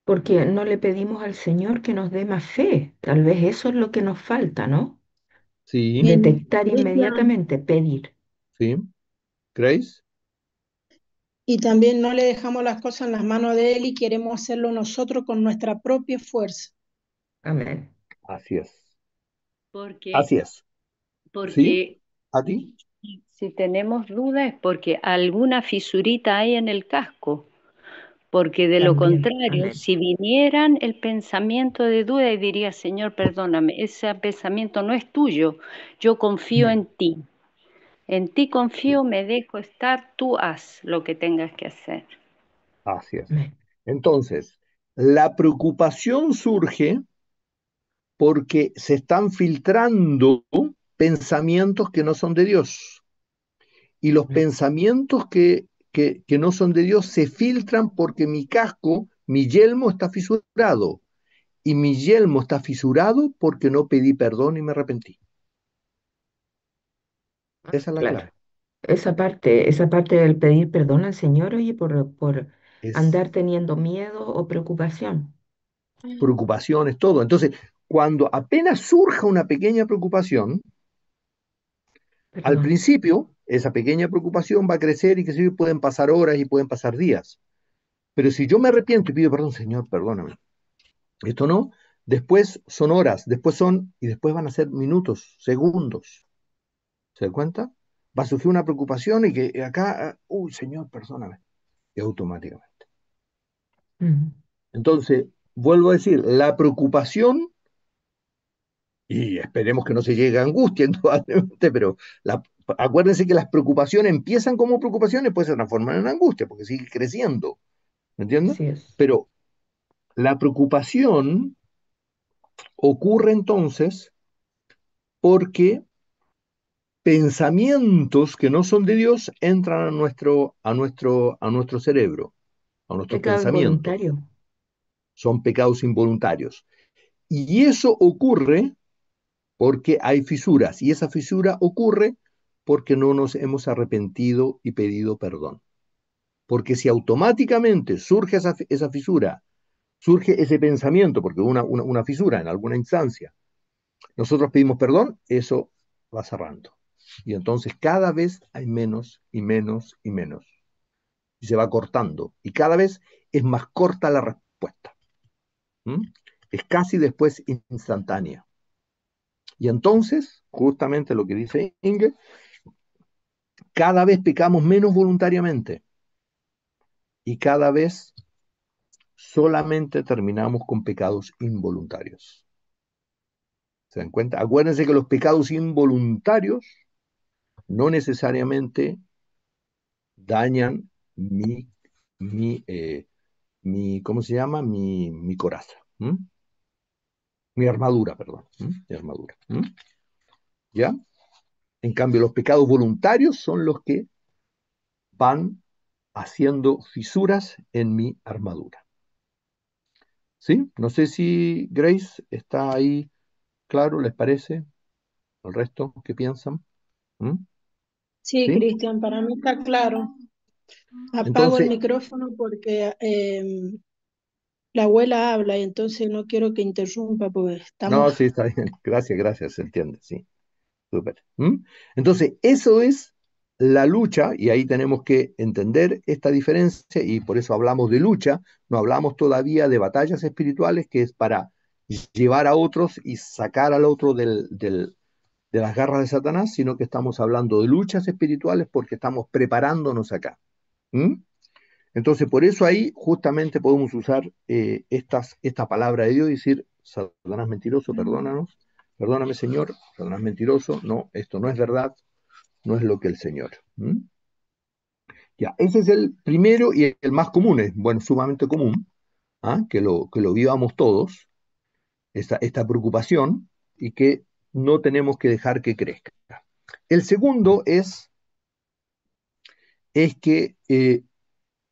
Porque no le pedimos al Señor que nos dé más fe. Tal vez eso es lo que nos falta, ¿no? Sí, Detectar Y, ta- inmediatamente, pedir. sí, ¿creéis? y también no le dejamos las cosas en las manos de Él y queremos hacerlo nosotros con nuestra propia fuerza. Amén. Así es, Porque, así es. ¿Sí? porque ¿A ti? si tenemos dudas es porque alguna fisurita hay en el casco. Porque de lo También. contrario, Amén. si vinieran el pensamiento de duda y diría, Señor, perdóname, ese pensamiento no es tuyo, yo confío Amén. en ti confío, me dejo estar, tú haz lo que tengas que hacer. Así es. Amén. Entonces, la preocupación surge porque se están filtrando pensamientos que no son de Dios. Y los Amén. pensamientos que no son de Dios se filtran porque mi casco, mi yelmo está fisurado. Y mi yelmo está fisurado porque no pedí perdón y me arrepentí. Esa es la Claro. clave. Esa parte del pedir perdón al Señor, oye, por Es andar teniendo miedo o preocupación. preocupaciones, todo. Entonces, cuando apenas surja una pequeña preocupación, Al Perdón. principio, esa pequeña preocupación va a crecer y que sí, pueden pasar horas y pueden pasar días. Pero si yo me arrepiento y pido perdón, Señor, perdóname, esto no, después son horas, y después van a ser minutos, segundos. ¿Se da cuenta? Va a surgir una preocupación y que acá, uy, Señor, perdóname, y automáticamente. Mm. Entonces, vuelvo a decir, la preocupación, y esperemos que no se llegue a angustia, indudablemente, pero acuérdense que las preocupaciones empiezan como preocupaciones, pues se transforman en angustia, porque sigue creciendo, ¿me entiendes? Así es. Pero la preocupación ocurre entonces porque pensamientos que no son de Dios entran a nuestro cerebro, a nuestros Pecado pensamientos. involuntario. Son pecados involuntarios. Y eso ocurre porque hay fisuras, y esa fisura ocurre porque no nos hemos arrepentido y pedido perdón. Porque si automáticamente surge esa fisura, surge ese pensamiento, porque hubo una fisura en alguna instancia, nosotros pedimos perdón, eso va cerrando. Y entonces cada vez hay menos y menos y menos. Y se va cortando. Y cada vez es más corta la respuesta. ¿Mm? Es casi después instantánea. Y entonces, justamente lo que dice Inge, cada vez pecamos menos voluntariamente y cada vez solamente terminamos con pecados involuntarios. ¿Se dan cuenta? Acuérdense que los pecados involuntarios no necesariamente dañan ¿cómo se llama? Mi coraza. ¿Mm? Mi armadura, perdón. ¿Mm? Mi armadura. ¿Mm? ¿Ya? En cambio, los pecados voluntarios son los que van haciendo fisuras en mi armadura. ¿Sí? No sé si Grace está ahí claro, ¿les parece? ¿El resto qué piensan? ¿Mm? Sí, ¿Sí? Cristian, para mí está claro. Apago el Entonces, micrófono porque la abuela habla y entonces no quiero que interrumpa porque no, estamos... sí, está bien. Gracias, gracias, se entiende, sí. Súper. ¿Mm? Entonces, eso es la lucha, y ahí tenemos que entender esta diferencia, y por eso hablamos de lucha, no hablamos todavía de batallas espirituales, que es para llevar a otros y sacar al otro de las garras de Satanás, sino que estamos hablando de luchas espirituales porque estamos preparándonos acá. ¿Mm? Entonces, por eso ahí justamente podemos usar esta palabra de Dios y decir, Satanás mentiroso, perdónanos, perdóname Señor, Satanás mentiroso, no, esto no es verdad, no es lo que el Señor. ¿Mm? Ya, ese es el primero y el más común, es, bueno, sumamente común, ¿ah? Que lo vivamos todos, esta preocupación, y que no tenemos que dejar que crezca. El segundo es que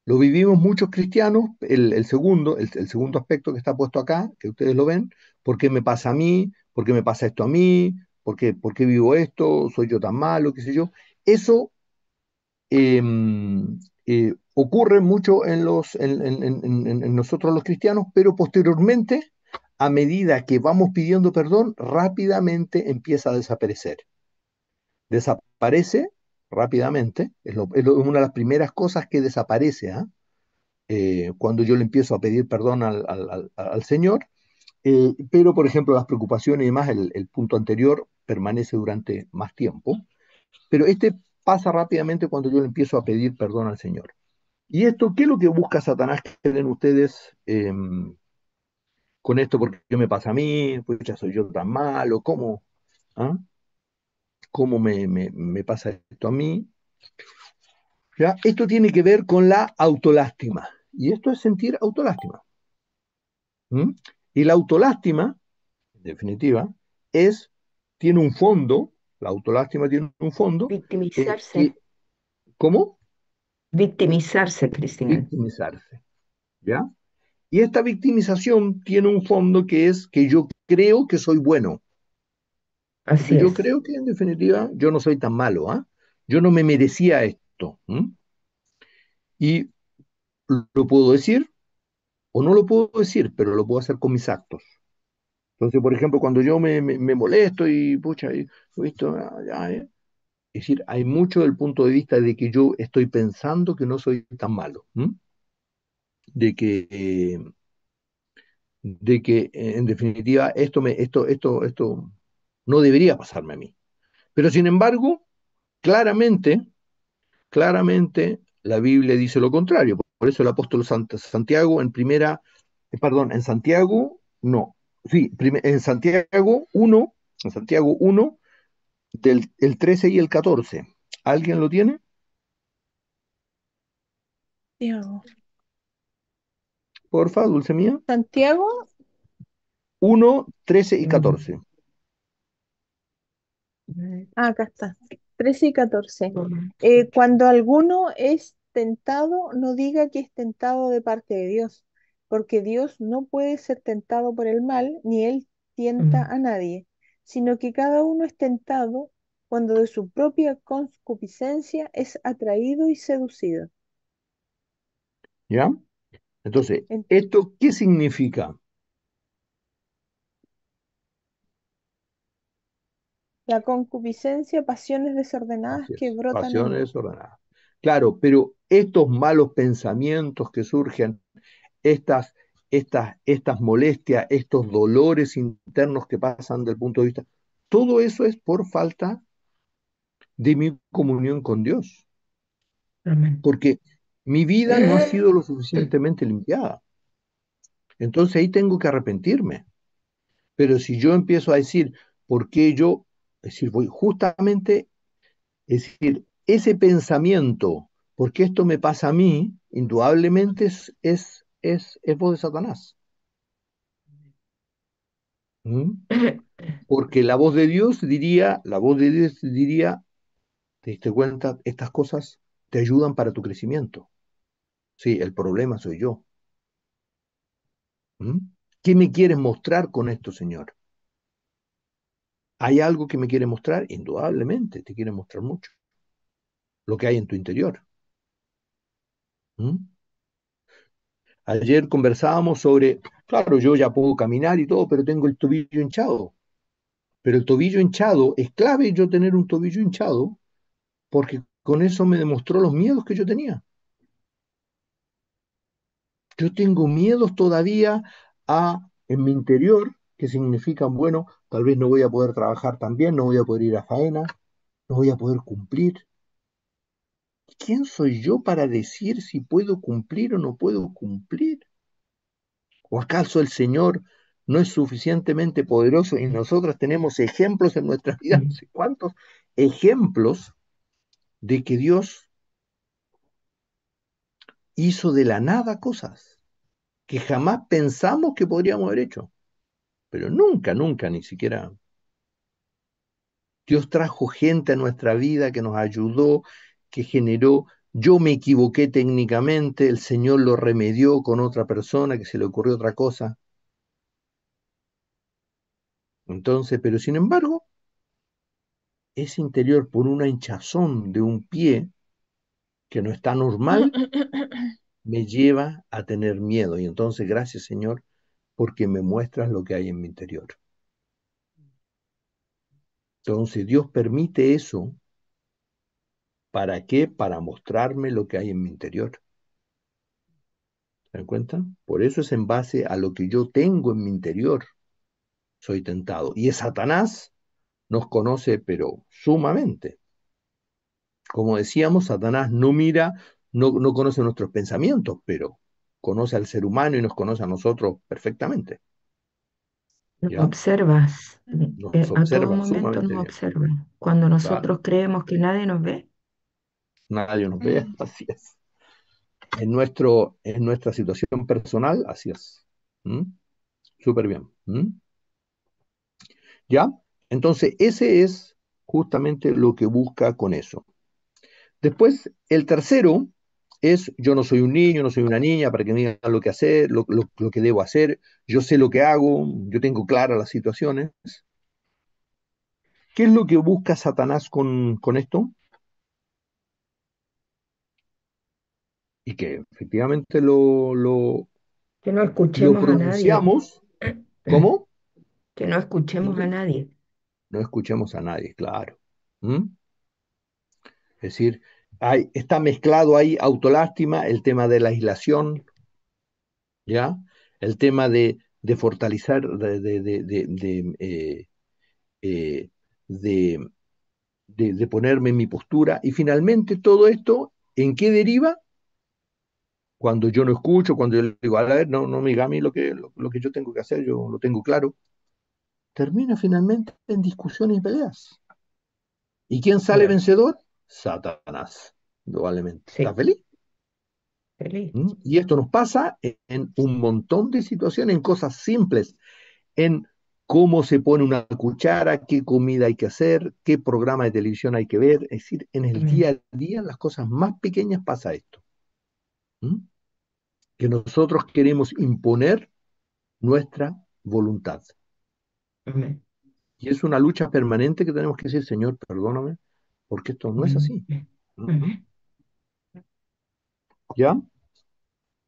lo vivimos muchos cristianos, el segundo aspecto que está puesto acá, que ustedes lo ven, ¿por qué me pasa a mí? ¿Por qué me pasa esto a mí? ¿Por qué vivo esto? ¿Soy yo tan malo? ¿Qué sé yo? Eso eh, ocurre mucho en nosotros los cristianos, pero posteriormente, a medida que vamos pidiendo perdón, rápidamente empieza a desaparecer. Desaparece rápidamente, es una de las primeras cosas que desaparece, ¿ah? Cuando yo le empiezo a pedir perdón al Señor, pero por ejemplo las preocupaciones y demás, el punto anterior permanece durante más tiempo, pero este pasa rápidamente cuando yo le empiezo a pedir perdón al Señor. ¿Y esto qué es lo que busca Satanás que creen ustedes con esto? ¿Por qué me pasa a mí? Pues ya soy yo tan malo, ¿cómo? ¿Ah? ¿Cómo me pasa esto a mí? ¿Ya? Esto tiene que ver con la autolástima, y esto es sentir autolástima. ¿Mm? Y la autolástima, en definitiva, tiene un fondo, la autolástima tiene un fondo, Victimizarse. que, ¿cómo? Victimizarse, Cristina. Victimizarse, ¿ya? Y esta victimización tiene un fondo que es que yo creo que soy bueno, porque Así yo es. creo que en definitiva yo no soy tan malo, ¿ah? Yo no me merecía esto. ¿Mm? Y lo puedo decir o no lo puedo decir, pero lo puedo hacer con mis actos. Entonces, por ejemplo, cuando yo me molesto y, pucha, y, esto, Es decir, hay mucho del punto de vista de que yo estoy pensando que no soy tan malo, ¿m? De que, en definitiva esto no debería pasarme a mí. Pero sin embargo, claramente, claramente la Biblia dice lo contrario. Por eso el apóstol Santiago en Santiago, no, sí, en Santiago 1 del el 13 y el 14. ¿Alguien lo tiene? Santiago. Porfa, dulce mía. Santiago, 1, 13 y 14. acá está, 13 y 14. Cuando alguno es tentado, no diga que es tentado de parte de Dios, porque Dios no puede ser tentado por el mal, ni él tienta a nadie, sino que cada uno es tentado cuando de su propia concupiscencia es atraído y seducido. ¿Ya? Entonces, En ¿esto qué significa? la concupiscencia, pasiones desordenadas Así que es, brotan pasiones en... desordenadas. Claro, pero estos malos pensamientos que surgen, estas, estas molestias, estos dolores internos que pasan del punto de vista, todo eso es por falta de mi comunión con Dios, Amén. porque mi vida no ha sido lo suficientemente limpiada. Entonces ahí tengo que arrepentirme. Pero si yo empiezo a decir, ¿por qué yo? Es decir, voy justamente, es decir, ese pensamiento, ¿por qué esto me pasa a mí? Indudablemente es voz de Satanás. ¿Mm? Porque la voz de Dios diría, ¿te diste cuenta? Estas cosas te ayudan para tu crecimiento. Sí, el problema soy yo. ¿Mm? ¿Qué me quieres mostrar con esto, Señor? ¿Hay algo que me quiere mostrar? Indudablemente, te quiere mostrar mucho, lo que hay en tu interior. ¿Mm? Ayer conversábamos sobre, claro, yo ya puedo caminar y todo, pero tengo el tobillo hinchado. Pero el tobillo hinchado, es clave yo tener un tobillo hinchado, porque con eso me demostró los miedos que yo tenía. Yo tengo miedos todavía en mi interior, que significan, bueno, tal vez no voy a poder trabajar tan bien, no voy a poder ir a faena, no voy a poder cumplir. ¿Quién soy yo para decir si puedo cumplir o no puedo cumplir? ¿O acaso el Señor no es suficientemente poderoso y nosotros tenemos ejemplos en nuestras vidas? No sé cuántos ejemplos de que Dios hizo de la nada cosas que jamás pensamos que podríamos haber hecho, pero nunca, nunca, ni siquiera. Dios trajo gente a nuestra vida que nos ayudó, que generó. Yo me equivoqué técnicamente, el Señor lo remedió con otra persona que se le ocurrió otra cosa. Entonces, pero sin embargo, ese interior por una hinchazón de un pie que no está normal, me lleva a tener miedo. Y entonces, gracias Señor, porque me muestras lo que hay en mi interior. Entonces, Dios permite eso. ¿Para qué? Para mostrarme lo que hay en mi interior. ¿Se dan cuenta? Por eso es en base a lo que yo tengo en mi interior, soy tentado. Y es Satanás nos conoce, pero sumamente. Como decíamos, Satanás no mira, no conoce nuestros pensamientos, pero conoce al ser humano y nos conoce a nosotros perfectamente. Nos ¿Ya? observas, Nos a todo observa momento sumamente nos bien. observan. Cuando Claro, nosotros creemos que nadie nos ve, nadie nos ve, así es. En nuestra situación personal, así es. ¿Mm? Súper bien. ¿Mm? ¿Ya? Entonces, ese es justamente lo que busca con eso. Después, el tercero es, yo no soy un niño, no soy una niña para que me digan lo que hacer, lo que debo hacer, yo sé lo que hago, yo tengo claras las situaciones. ¿Qué es lo que busca Satanás con esto? Y que efectivamente que no lo escuchemos a nadie, pronunciamos. ¿Cómo? que no escuchemos a nadie. No escuchemos a nadie, claro. ¿Mm? decir, está mezclado ahí autolástima, el tema de la aislación, ¿ya? El tema de fortalecer, eh, de, de ponerme en mi postura. Y finalmente todo esto, ¿en qué deriva? Cuando yo no escucho, cuando yo le digo, a ver, no, no me diga a mí lo que yo tengo que hacer, yo lo tengo claro, termina finalmente en discusiones y peleas. ¿Y quién sale Claro. vencedor? Satanás, probablemente. ¿Estás Sí, feliz? feliz. ¿Mm? Y esto nos pasa en un montón de situaciones, en cosas simples, en cómo se pone una cuchara, qué comida hay que hacer, qué programa de televisión hay que ver. Es decir, en el Amén. día a día, en las cosas más pequeñas pasa esto. ¿Mm? Que nosotros queremos imponer nuestra voluntad. Amén. Y es una lucha permanente que tenemos que decir, Señor, perdóname, porque esto no es Amén. así. ¿Mm? Amén. ¿Ya?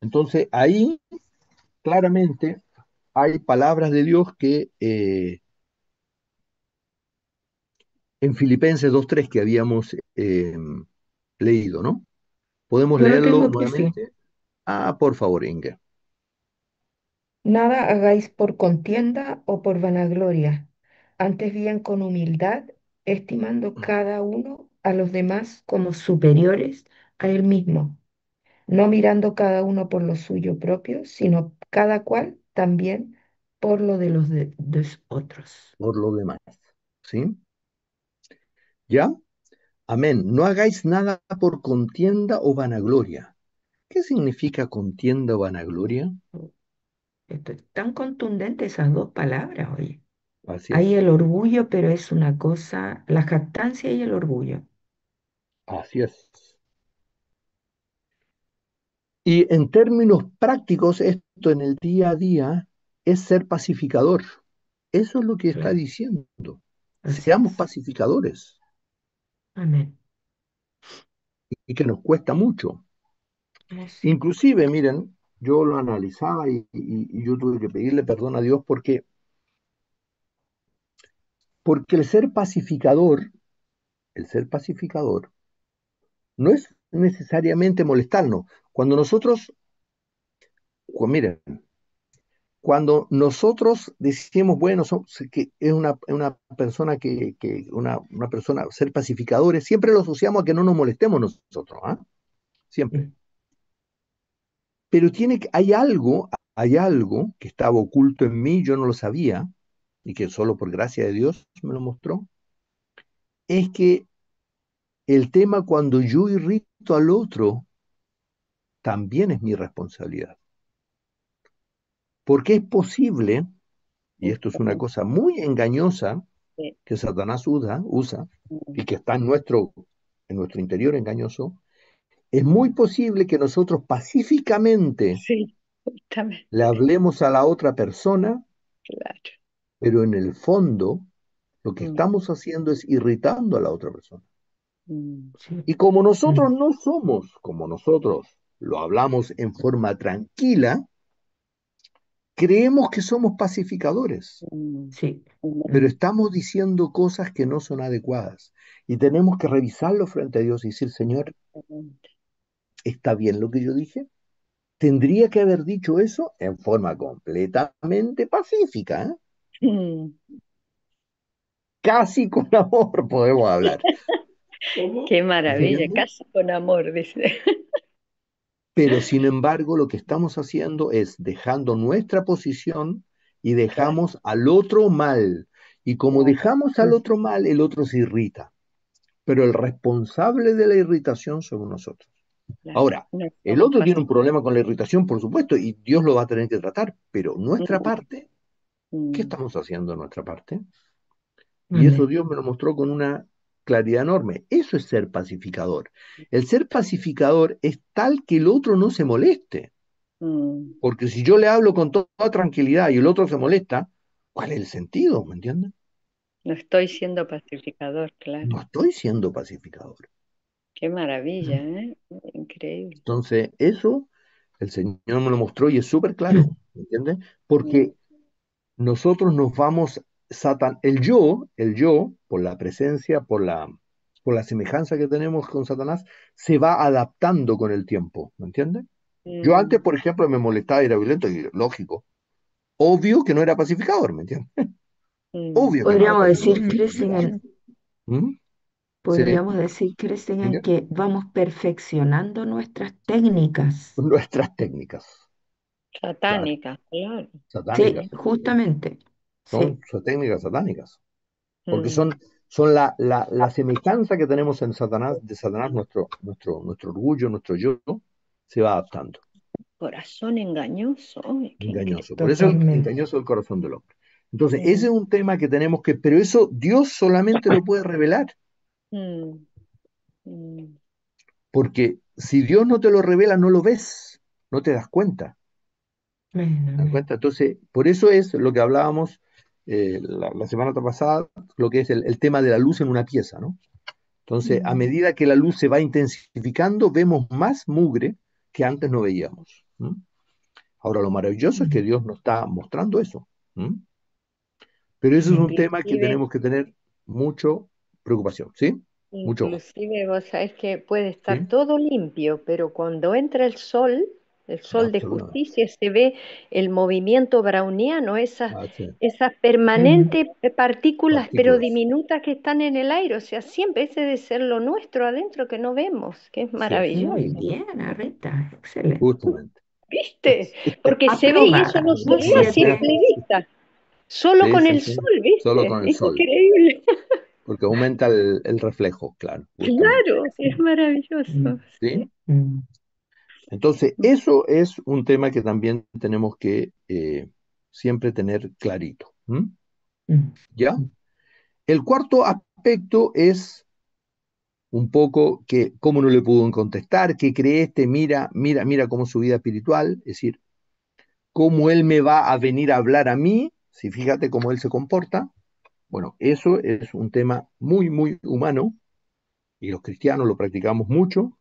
Entonces, ahí claramente hay palabras de Dios que en Filipenses 2:3 que habíamos leído, ¿no? ¿Podemos Yo lo tengo leerlo aquí, sí. nuevamente? Ah, por favor, Inge. Nada hagáis por contienda o por vanagloria, antes bien con humildad, estimando cada uno a los demás como superiores a él mismo, no mirando cada uno por lo suyo propio, sino cada cual también por lo de de otros. Por lo demás. ¿Sí? ¿Ya? Amén. No hagáis nada por contienda o vanagloria. ¿Qué significa contienda o vanagloria? Esto es tan contundente esas dos palabras, oye. Así Hay es. el orgullo, pero es una cosa, la jactancia y el orgullo. Así es. Y en términos prácticos, esto en el día a día es ser pacificador. Eso es lo que está Claro, diciendo. así Seamos es. pacificadores Amén. y que nos cuesta mucho. Oh, sí. Inclusive, miren, yo lo analizaba y yo tuve que pedirle perdón a Dios porque el ser pacificador no es necesariamente molestarnos. Cuando nosotros, miren, cuando nosotros decimos, bueno, que es una persona una persona, ser pacificadores, siempre lo asociamos a que no nos molestemos nosotros, ¿ah? Siempre. Mm. Pero hay algo que estaba oculto en mí, yo no lo sabía, y que solo por gracia de Dios me lo mostró, es que el tema cuando yo irrito al otro, también es mi responsabilidad. Porque es posible, y esto es una cosa muy engañosa Sí, que Satanás usa mm, y que está en nuestro interior engañoso, es muy posible que nosotros pacíficamente sí, justamente, le hablemos a la otra persona, claro. pero en el fondo lo que Mm, estamos haciendo es irritando a la otra persona. mm, Sí. Y como nosotros Mm. no somos, como nosotros lo hablamos en forma tranquila, creemos que somos pacificadores, Sí. pero Mm. estamos diciendo cosas que no son adecuadas. Y tenemos que revisarlo frente a Dios y decir, Señor, Exactamente. ¿está bien lo que yo dije? Tendría que haber dicho eso en forma completamente pacífica, ¿eh? Mm. Casi con amor podemos hablar. Qué ¿Me maravilla, entiendes? casi con amor, dice. Pero sin embargo, lo que estamos haciendo es dejando nuestra posición y Claro, dejamos al otro mal. Y como claro, dejamos al Mm. otro mal, el otro se irrita. Pero el responsable de la irritación somos nosotros. claro. Ahora, No el somos otro tiene un fáciles. problema con la irritación, por supuesto, y Dios lo va a tener que tratar. Pero nuestra Mm, parte, ¿qué mm, estamos haciendo en nuestra parte? Y eso Amén. Dios me lo mostró con una claridad enorme. Eso es ser pacificador. El ser pacificador es tal que el otro no se moleste. mm. Porque si yo le hablo con toda tranquilidad y el otro se molesta, ¿cuál es el sentido? ¿Me entienden? No estoy siendo pacificador, claro. No estoy siendo pacificador. Qué maravilla, Mm. ¿eh? Increíble. Entonces, eso el Señor me lo mostró y es súper claro. ¿Me entiendes? Mm, Porque nosotros nos vamos, el yo, por la presencia, por la semejanza que tenemos con Satanás, se va adaptando con el tiempo, ¿me entiendes? Yo antes, Mm, por ejemplo, me molestaba y era violento, y lógico. Obvio que no era pacificador, ¿me entiendes? mm, Obvio que no era Podríamos decir, pacificador. ¿Mm? Sí, crecen en ¿ok? que vamos perfeccionando nuestras técnicas. Nuestras técnicas, claro, satánica, claro. Sí, satánicas, justamente. son, Sí. son técnicas satánicas, porque Mm, son la semejanza que tenemos en Satanás, de Satanás, nuestro orgullo, nuestro yo, se va adaptando, corazón engañoso, ¡ay, qué increíble! engañoso. Por eso es Totalmente. engañoso el corazón del hombre. Entonces, ese Mm, es un tema que tenemos que, pero eso Dios solamente lo puede revelar, mm, mm, porque si Dios no te lo revela, no lo ves, no te das cuenta. Amén, ¿Te das amén. cuenta? Entonces, por eso es lo que hablábamos la semana pasada, lo que es el tema de la luz en una pieza, ¿no? Entonces, a mm, medida que la luz se va intensificando, vemos más mugre que antes no veíamos. ¿M? Ahora, lo maravilloso es que Mm. Dios nos está mostrando eso. ¿M? Pero eso es Amén. un tema que inclusive, tenemos que tener mucho preocupación, ¿sí? Mucho ojo, inclusive vos sabés que puede estar ¿sí? todo limpio, pero cuando entra el sol de Absolutamente. justicia, se ve el movimiento browniano, Ah, sí. esas Ujú. permanentes partículas, pero Partículas. diminutas que están en el aire. O sea, siempre ese de ser lo nuestro adentro que no vemos, que es Así es, Muy maravilloso. bien, Arreta. Excelente. justamente. ¿Viste? Porque se ve y eso Aprobada. no se Un ve a siete. simple vista, solo Sí, con sí, el sí. sol, Solo ¿viste? con el sol, Increíble. porque aumenta el reflejo, claro, justamente. Claro, es maravilloso. Mm, ¿Sí? Sí. mm, Entonces, eso es un tema que también tenemos que siempre tener clarito. ¿M? mm, ¿Ya? mm. El cuarto aspecto es un poco que cómo no le pudo contestar, qué cree este, mira cómo es su vida espiritual, es decir, cómo él me va a venir a hablar a mí, si fíjate cómo él se comporta. Bueno, eso es un tema muy, muy humano y los cristianos lo practicamos mucho,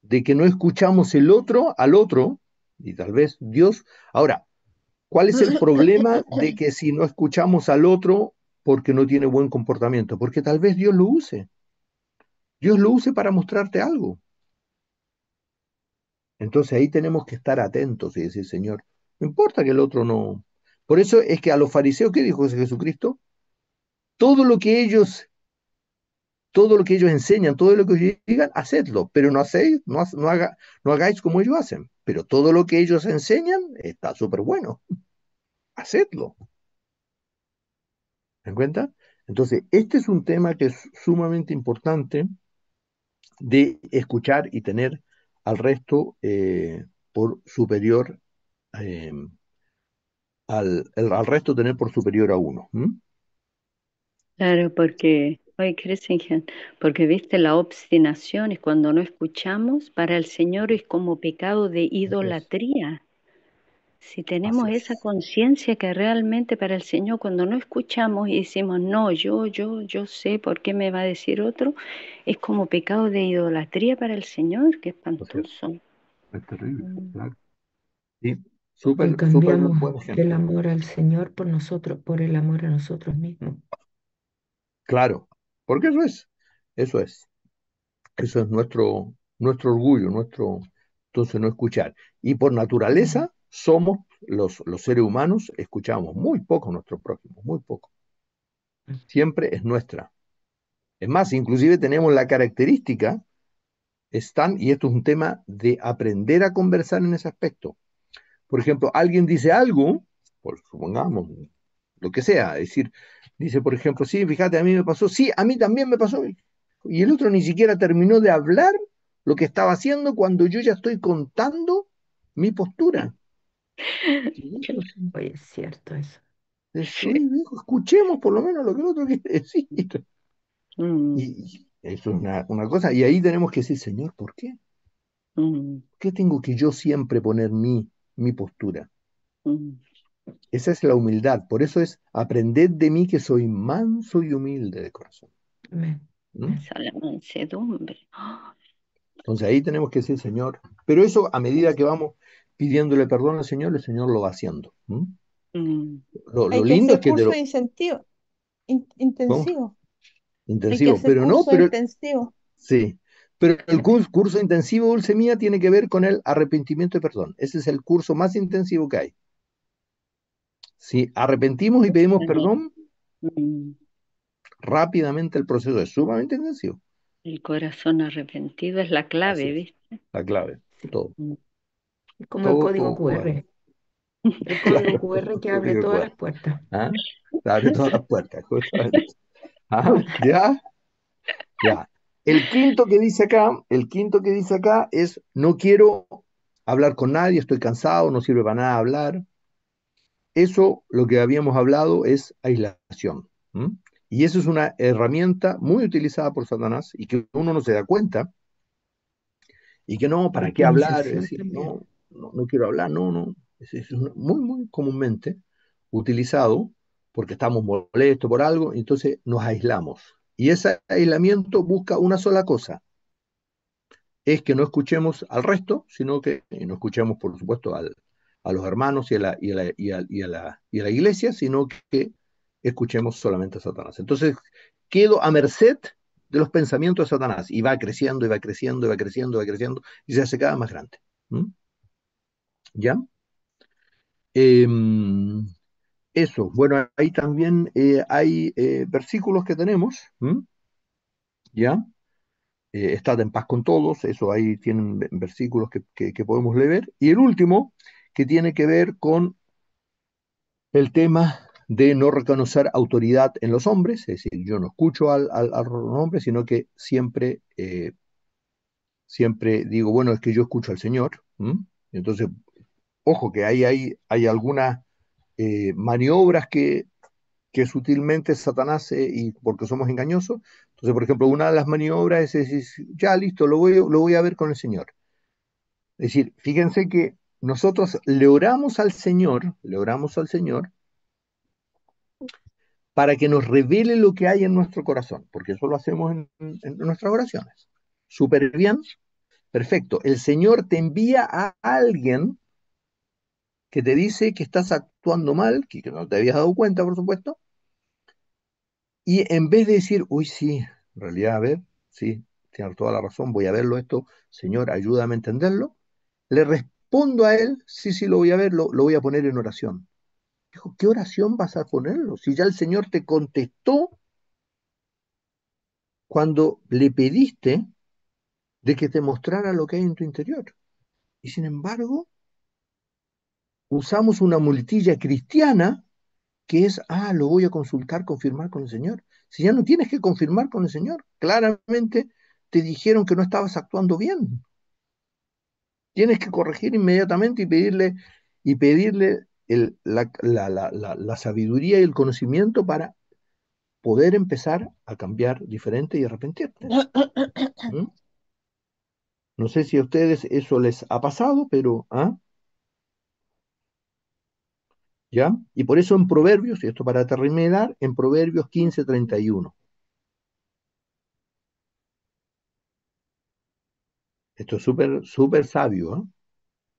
de que no escuchamos el otro al otro y tal vez Dios. Ahora, ¿cuál es el problema de que si no escuchamos al otro porque no tiene buen comportamiento? Porque tal vez Dios lo use. Dios lo use para mostrarte algo. Entonces ahí tenemos que estar atentos y decir, Señor, no importa que el otro no. Por eso es que a los fariseos, ¿qué dijo Jesucristo? Todo lo que ellos, todo lo que ellos enseñan, todo lo que ellos digan, hacedlo, pero no hacéis, no hagáis como ellos hacen. Pero todo lo que ellos enseñan está súper bueno. Hacedlo. ¿Me dan cuenta? Entonces, este es un tema que es sumamente importante de escuchar y tener al resto por superior, eh, al resto tener por superior a uno. ¿M? Claro, porque, ay, Christian, porque viste, la obstinación es cuando no escuchamos, para el Señor es como pecado de Así es, idolatría. Si así tenemos esa es. conciencia que realmente para el Señor, cuando no escuchamos y decimos, no, yo sé por qué me va a decir otro, es como pecado de idolatría para el Señor, qué Así es. espantoso. Es terrible, Mm, claro. Sí, Y súper, súper cambiamos buen el ejemplo. amor al Señor por nosotros, por el amor a nosotros mismos. Claro, porque eso es, eso es nuestro orgullo, entonces no escuchar. Y por Mm. naturaleza somos los seres humanos, escuchamos muy poco a nuestros prójimos, muy poco. Siempre es nuestra. Es más, inclusive tenemos la característica, y esto es un tema de aprender a conversar en ese aspecto. Por ejemplo, alguien dice algo, supongamos, lo que sea, es decir, dice, por ejemplo, sí, fíjate, a mí me pasó, sí, a mí también me pasó, y el otro ni siquiera terminó de hablar lo que estaba haciendo cuando yo ya estoy contando mi postura. Sí, qué- pues, sí. Oye, es cierto eso. Oye, viejo, escuchemos por lo menos lo que el otro quiere decir. mm, Y eso es una cosa, y ahí tenemos que decir, Señor, ¿por qué? mm, ¿Por qué tengo que yo siempre poner mi postura? mm. Esa es la humildad. Por eso es aprended de mí que soy manso y humilde de corazón. Amén. ¿Mm? Amén. Esa es la mansedumbre. ¡Ah! Entonces ahí tenemos que decir, Señor, pero eso a medida que vamos pidiéndole perdón al Señor, el Señor lo va haciendo. ¿Mm? Mm, Lo Hay que lindo es hacer que te cursos lo... ¿Cómo? intensivos. Hay que intensivo, hacer pero no, curso intensivo. sí. Pero el curso intensivo, Dulce Mía, tiene que ver con el arrepentimiento y perdón. Ese es el curso más intensivo que hay. Si arrepentimos y pedimos perdón, Mm, rápidamente el proceso es sumamente intensivo. El corazón arrepentido es la Así clave, es, ¿viste? la clave, Sí, todo, Mm. es como el código todo va. QR. El código Claro, QR que abre código todas las QR. puertas. ¿Ah? Abre todas las puertas, justamente. Ah, ¿ya? Ya. El quinto que dice acá es, no quiero hablar con nadie, estoy cansado, no sirve para nada hablar. Eso, lo que habíamos hablado, es aislación. ¿M? Y eso es una herramienta muy utilizada por Satanás y que uno no se da cuenta y que no, ¿para qué hablar? Es Victimización decir, también. no, no, no quiero hablar, no, no. Es muy, muy comúnmente utilizado porque estamos molestos por algo, entonces nos aislamos. Y ese aislamiento busca una sola cosa, es que no escuchemos al resto, sino que no escuchemos, por supuesto, a los hermanos y a la iglesia, sino que escuchemos solamente a Satanás. Entonces, quedo a merced de los pensamientos de Satanás y va creciendo, y va creciendo, y va creciendo, y va creciendo, y se hace cada vez más grande. ¿Mm? ¿Ya? Eh, Eso, bueno, ahí también hay versículos que tenemos, ¿m? ¿Ya? Estad en paz con todos, eso ahí tienen versículos que podemos leer. Y el último, que tiene que ver con el tema de no reconocer autoridad en los hombres, es decir, yo no escucho al hombre, sino que siempre digo, bueno, es que yo escucho al Señor. ¿M? Entonces, ojo, que hay algunas maniobras que sutilmente Satanás, y porque somos engañosos. Entonces, por ejemplo, una de las maniobras es decir, ya listo, lo voy a ver con el Señor. Es decir, fíjense que nosotros le oramos al Señor para que nos revele lo que hay en nuestro corazón, porque eso lo hacemos en nuestras oraciones. Súper bien, perfecto. El Señor te envía a alguien que te dice que estás actuando mal, que no te habías dado cuenta, por supuesto, y en vez de decir, uy, sí, en realidad, a ver, sí, tienes toda la razón, voy a verlo esto, Señor, ayúdame a entenderlo, le respondo a él, sí, sí, lo voy a ver, lo voy a poner en oración. Dijo, ¿qué oración vas a ponerlo? Si ya el Señor te contestó cuando le pediste de que te mostrara lo que hay en tu interior. Y sin embargo, usamos una muletilla cristiana que es, lo voy a consultar, confirmar con el Señor. Si ya no tienes que confirmar con el Señor, claramente te dijeron que no estabas actuando bien. Tienes que corregir inmediatamente y pedirle la sabiduría y el conocimiento para poder empezar a cambiar diferente y arrepentirte. ¿Mm? No sé si a ustedes eso les ha pasado, pero ¿ya? Y por eso en Proverbios, y esto para terminar, en Proverbios 15:31. Esto es súper, súper sabio, ¿eh?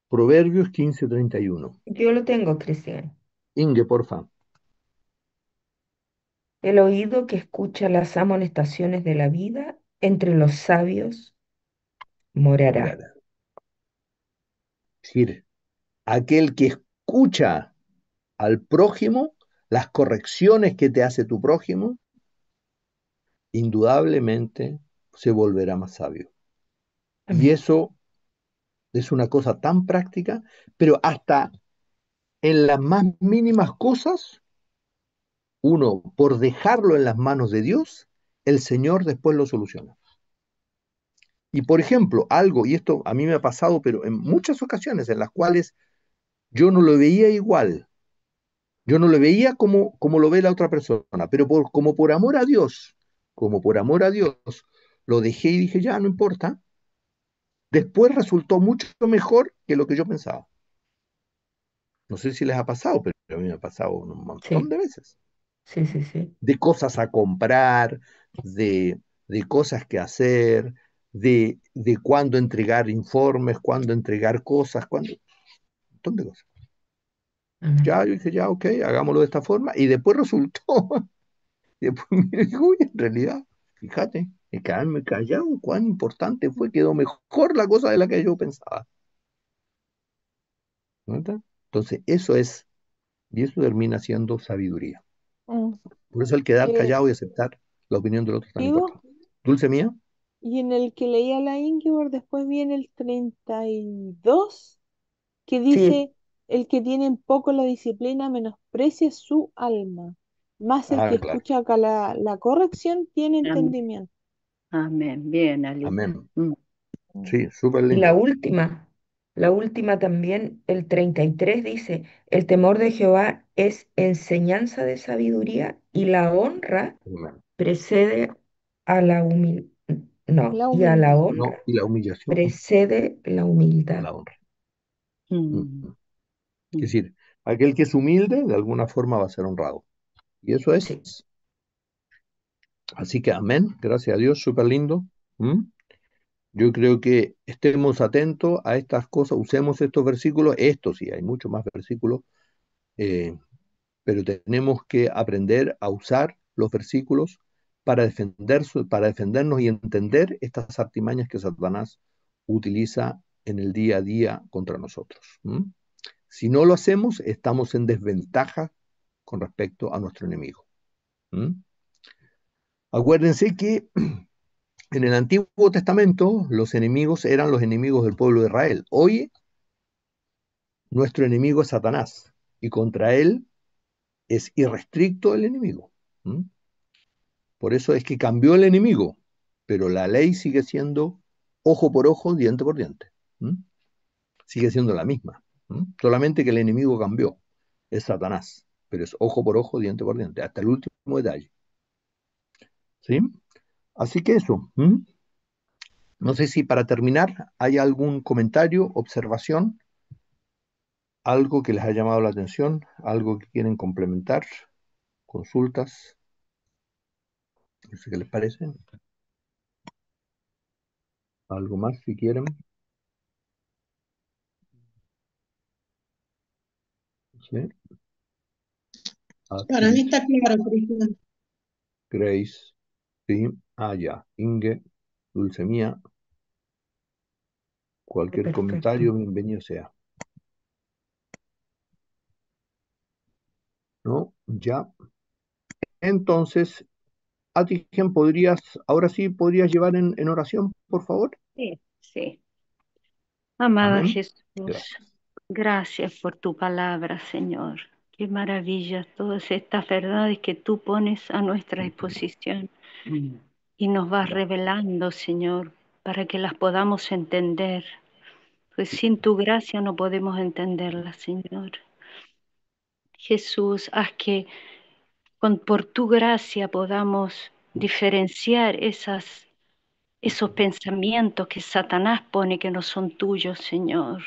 Proverbios 15:31. Yo lo tengo, Cristian. Inge, porfa. El oído que escucha las amonestaciones de la vida entre los sabios morará. Morada. Es decir, aquel que escucha al prójimo, las correcciones que te hace tu prójimo, indudablemente se volverá más sabio. Y Amén. eso es una cosa tan práctica, pero hasta en las más mínimas cosas, uno, por dejarlo en las manos de Dios, el Señor después lo soluciona. Y por ejemplo, algo, y esto a mí me ha pasado, pero en muchas ocasiones en las cuales yo no lo veía igual, yo no lo veía como lo ve la otra persona, pero como por amor a Dios, lo dejé y dije, ya, no importa. Después resultó mucho mejor que lo que yo pensaba. No sé si les ha pasado, pero a mí me ha pasado un montón Sí, de veces. sí, sí, sí. De cosas a comprar, de cosas que hacer, de cuándo entregar informes, cuándo entregar cosas, un montón de cosas. Amén. Ya, yo dije, ok, hagámoslo de esta forma. Y después resultó, y después me dijo, uy, en realidad. Fíjate, el quedarme callado, cuán importante fue, quedó mejor la cosa de la que yo pensaba. ¿No está? Entonces, eso es, y eso termina siendo sabiduría. Mm. Por eso el quedar Eh, callado y aceptar la opinión del otro es tan digo, importante. Dulce mía, y en el que leía la Ingeborg, después viene el 32 que Sí, dice, el que tiene en poco la disciplina menosprecia su alma, más el que claro, escucha acá la corrección tiene Amén. entendimiento. Amén. Bien, Alita. amén. Mm. Mm. Sí, súper y lindo. la última también, el 33 dice, el temor de Jehová es enseñanza de sabiduría y la honra Amén. precede a la humildad. No, La y a la humildad. No, honra y la humillación precede la a humildad. la honra. Mm. Es Mm. decir, aquel que es humilde, de alguna forma va a ser honrado. Y eso es. Sí, Así que amén, gracias a Dios, súper lindo. ¿Mm? Yo creo que estemos atentos a estas cosas, usemos estos versículos, estos sí, hay muchos más versículos, eh, pero tenemos que aprender a usar los versículos para defendernos y entender estas artimañas que Satanás utiliza en el día a día contra nosotros. ¿Mm? Si no lo hacemos, estamos en desventaja con respecto a nuestro enemigo. ¿Mm? Acuérdense que en el Antiguo Testamento los enemigos eran los enemigos del pueblo de Israel. Hoy nuestro enemigo es Satanás y contra él es irrestricto el enemigo. ¿Mm? Por eso es que cambió el enemigo, pero la ley sigue siendo ojo por ojo, diente por diente. ¿Mm? Sigue siendo la misma. ¿Mm? Solamente que el enemigo cambió. Es Satanás, pero es ojo por ojo, diente por diente, hasta el último detalle. ¿Sí? Así que eso. ¿Mm? No sé si para terminar hay algún comentario, observación, algo que les ha llamado la atención, algo que quieren complementar, consultas, no sé qué les parece, algo más si quieren. ¿Sí? Para mí Astrid, está claro, Cristian. Grace, sí, ya, Inge, Dulce Mía, cualquier perfecto. comentario, bienvenido sea. ¿No? Ya. Entonces, Atigen, ahora sí, podrías llevar en oración, por favor. Sí, sí. Amado Amén. Jesús, Gracias. gracias por tu palabra, Señor. Qué maravilla todas estas verdades que tú pones a nuestra disposición y nos vas Gracias. revelando, Señor, para que las podamos entender. Pues sin tu gracia no podemos entenderlas, Señor. Jesús, haz que por tu gracia podamos diferenciar esos pensamientos que Satanás pone que no son tuyos, Señor.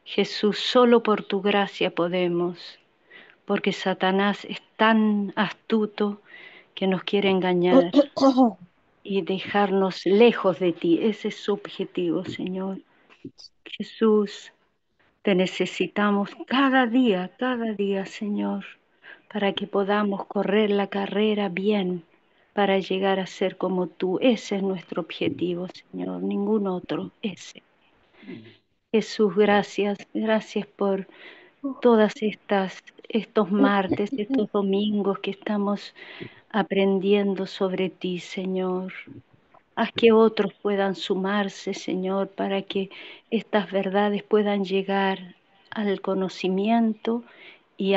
Jesús, solo por tu gracia podemos, porque Satanás es tan astuto que nos quiere engañar y dejarnos lejos de ti. Ese es su objetivo, Señor. Jesús, te necesitamos cada día, Señor, para que podamos correr la carrera bien, para llegar a ser como tú. Ese es nuestro objetivo, Señor, ningún otro, ese. Jesús, gracias, gracias por todas estos martes, estos domingos que estamos aprendiendo sobre ti, Señor. Haz que otros puedan sumarse, Señor, para que estas verdades puedan llegar al conocimiento y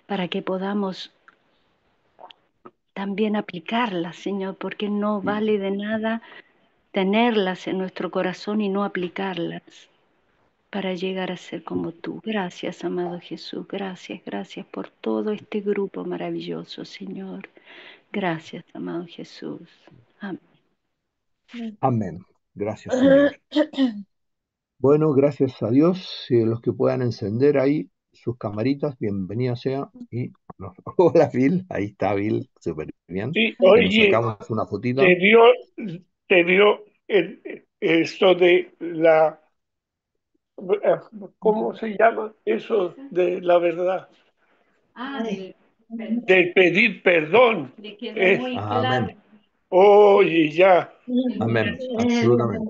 para que podamos también aplicarlas, Señor, porque no vale de nada tenerlas en nuestro corazón y no aplicarlas para llegar a ser como tú. Gracias, amado Jesús. Gracias, gracias por todo este grupo maravilloso, Señor. Gracias, amado Jesús. Amén. Amén. Gracias, Señor. Bueno, gracias a Dios. Los que puedan encender ahí sus camaritas, bienvenida sea. Hola, Phil. Ahí está Phil, súper bien. Sí, Y nos oye, sacamos una te fotita. dio, te dio esto de ¿cómo se llama? Eso de la verdad, Ah, Ay, del perdón. del pedir perdón. Le quedó Es muy claro. Amén. Oye, ya. Amén, absolutamente.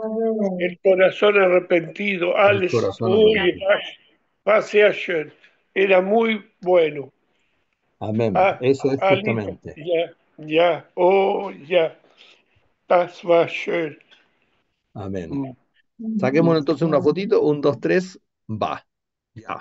El corazón arrepentido. El Alex, corazón oye, arrepentido. pase ayer. Era muy bueno. Amén, Ah, eso es Ali, justamente. ya. Oh, ya. Das war schön. Amén. Mm. Saquemos entonces una fotito, 1, 2, 3, va. Ya.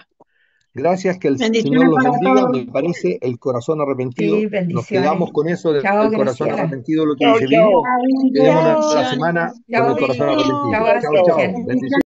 Gracias, que el Señor Bendiciones los para bendiga. todos. Me parece el corazón arrepentido. Sí, Nos quedamos bendiciones. con eso Chao, del corazón Graciela. arrepentido, lo que Chao, dice Viri. chao. Bendiciones. Quedémonos la Chao. semana con Chao, el corazón Vicky. arrepentido. Chao, Chao. Chao, chao. Cristian. Bendiciones.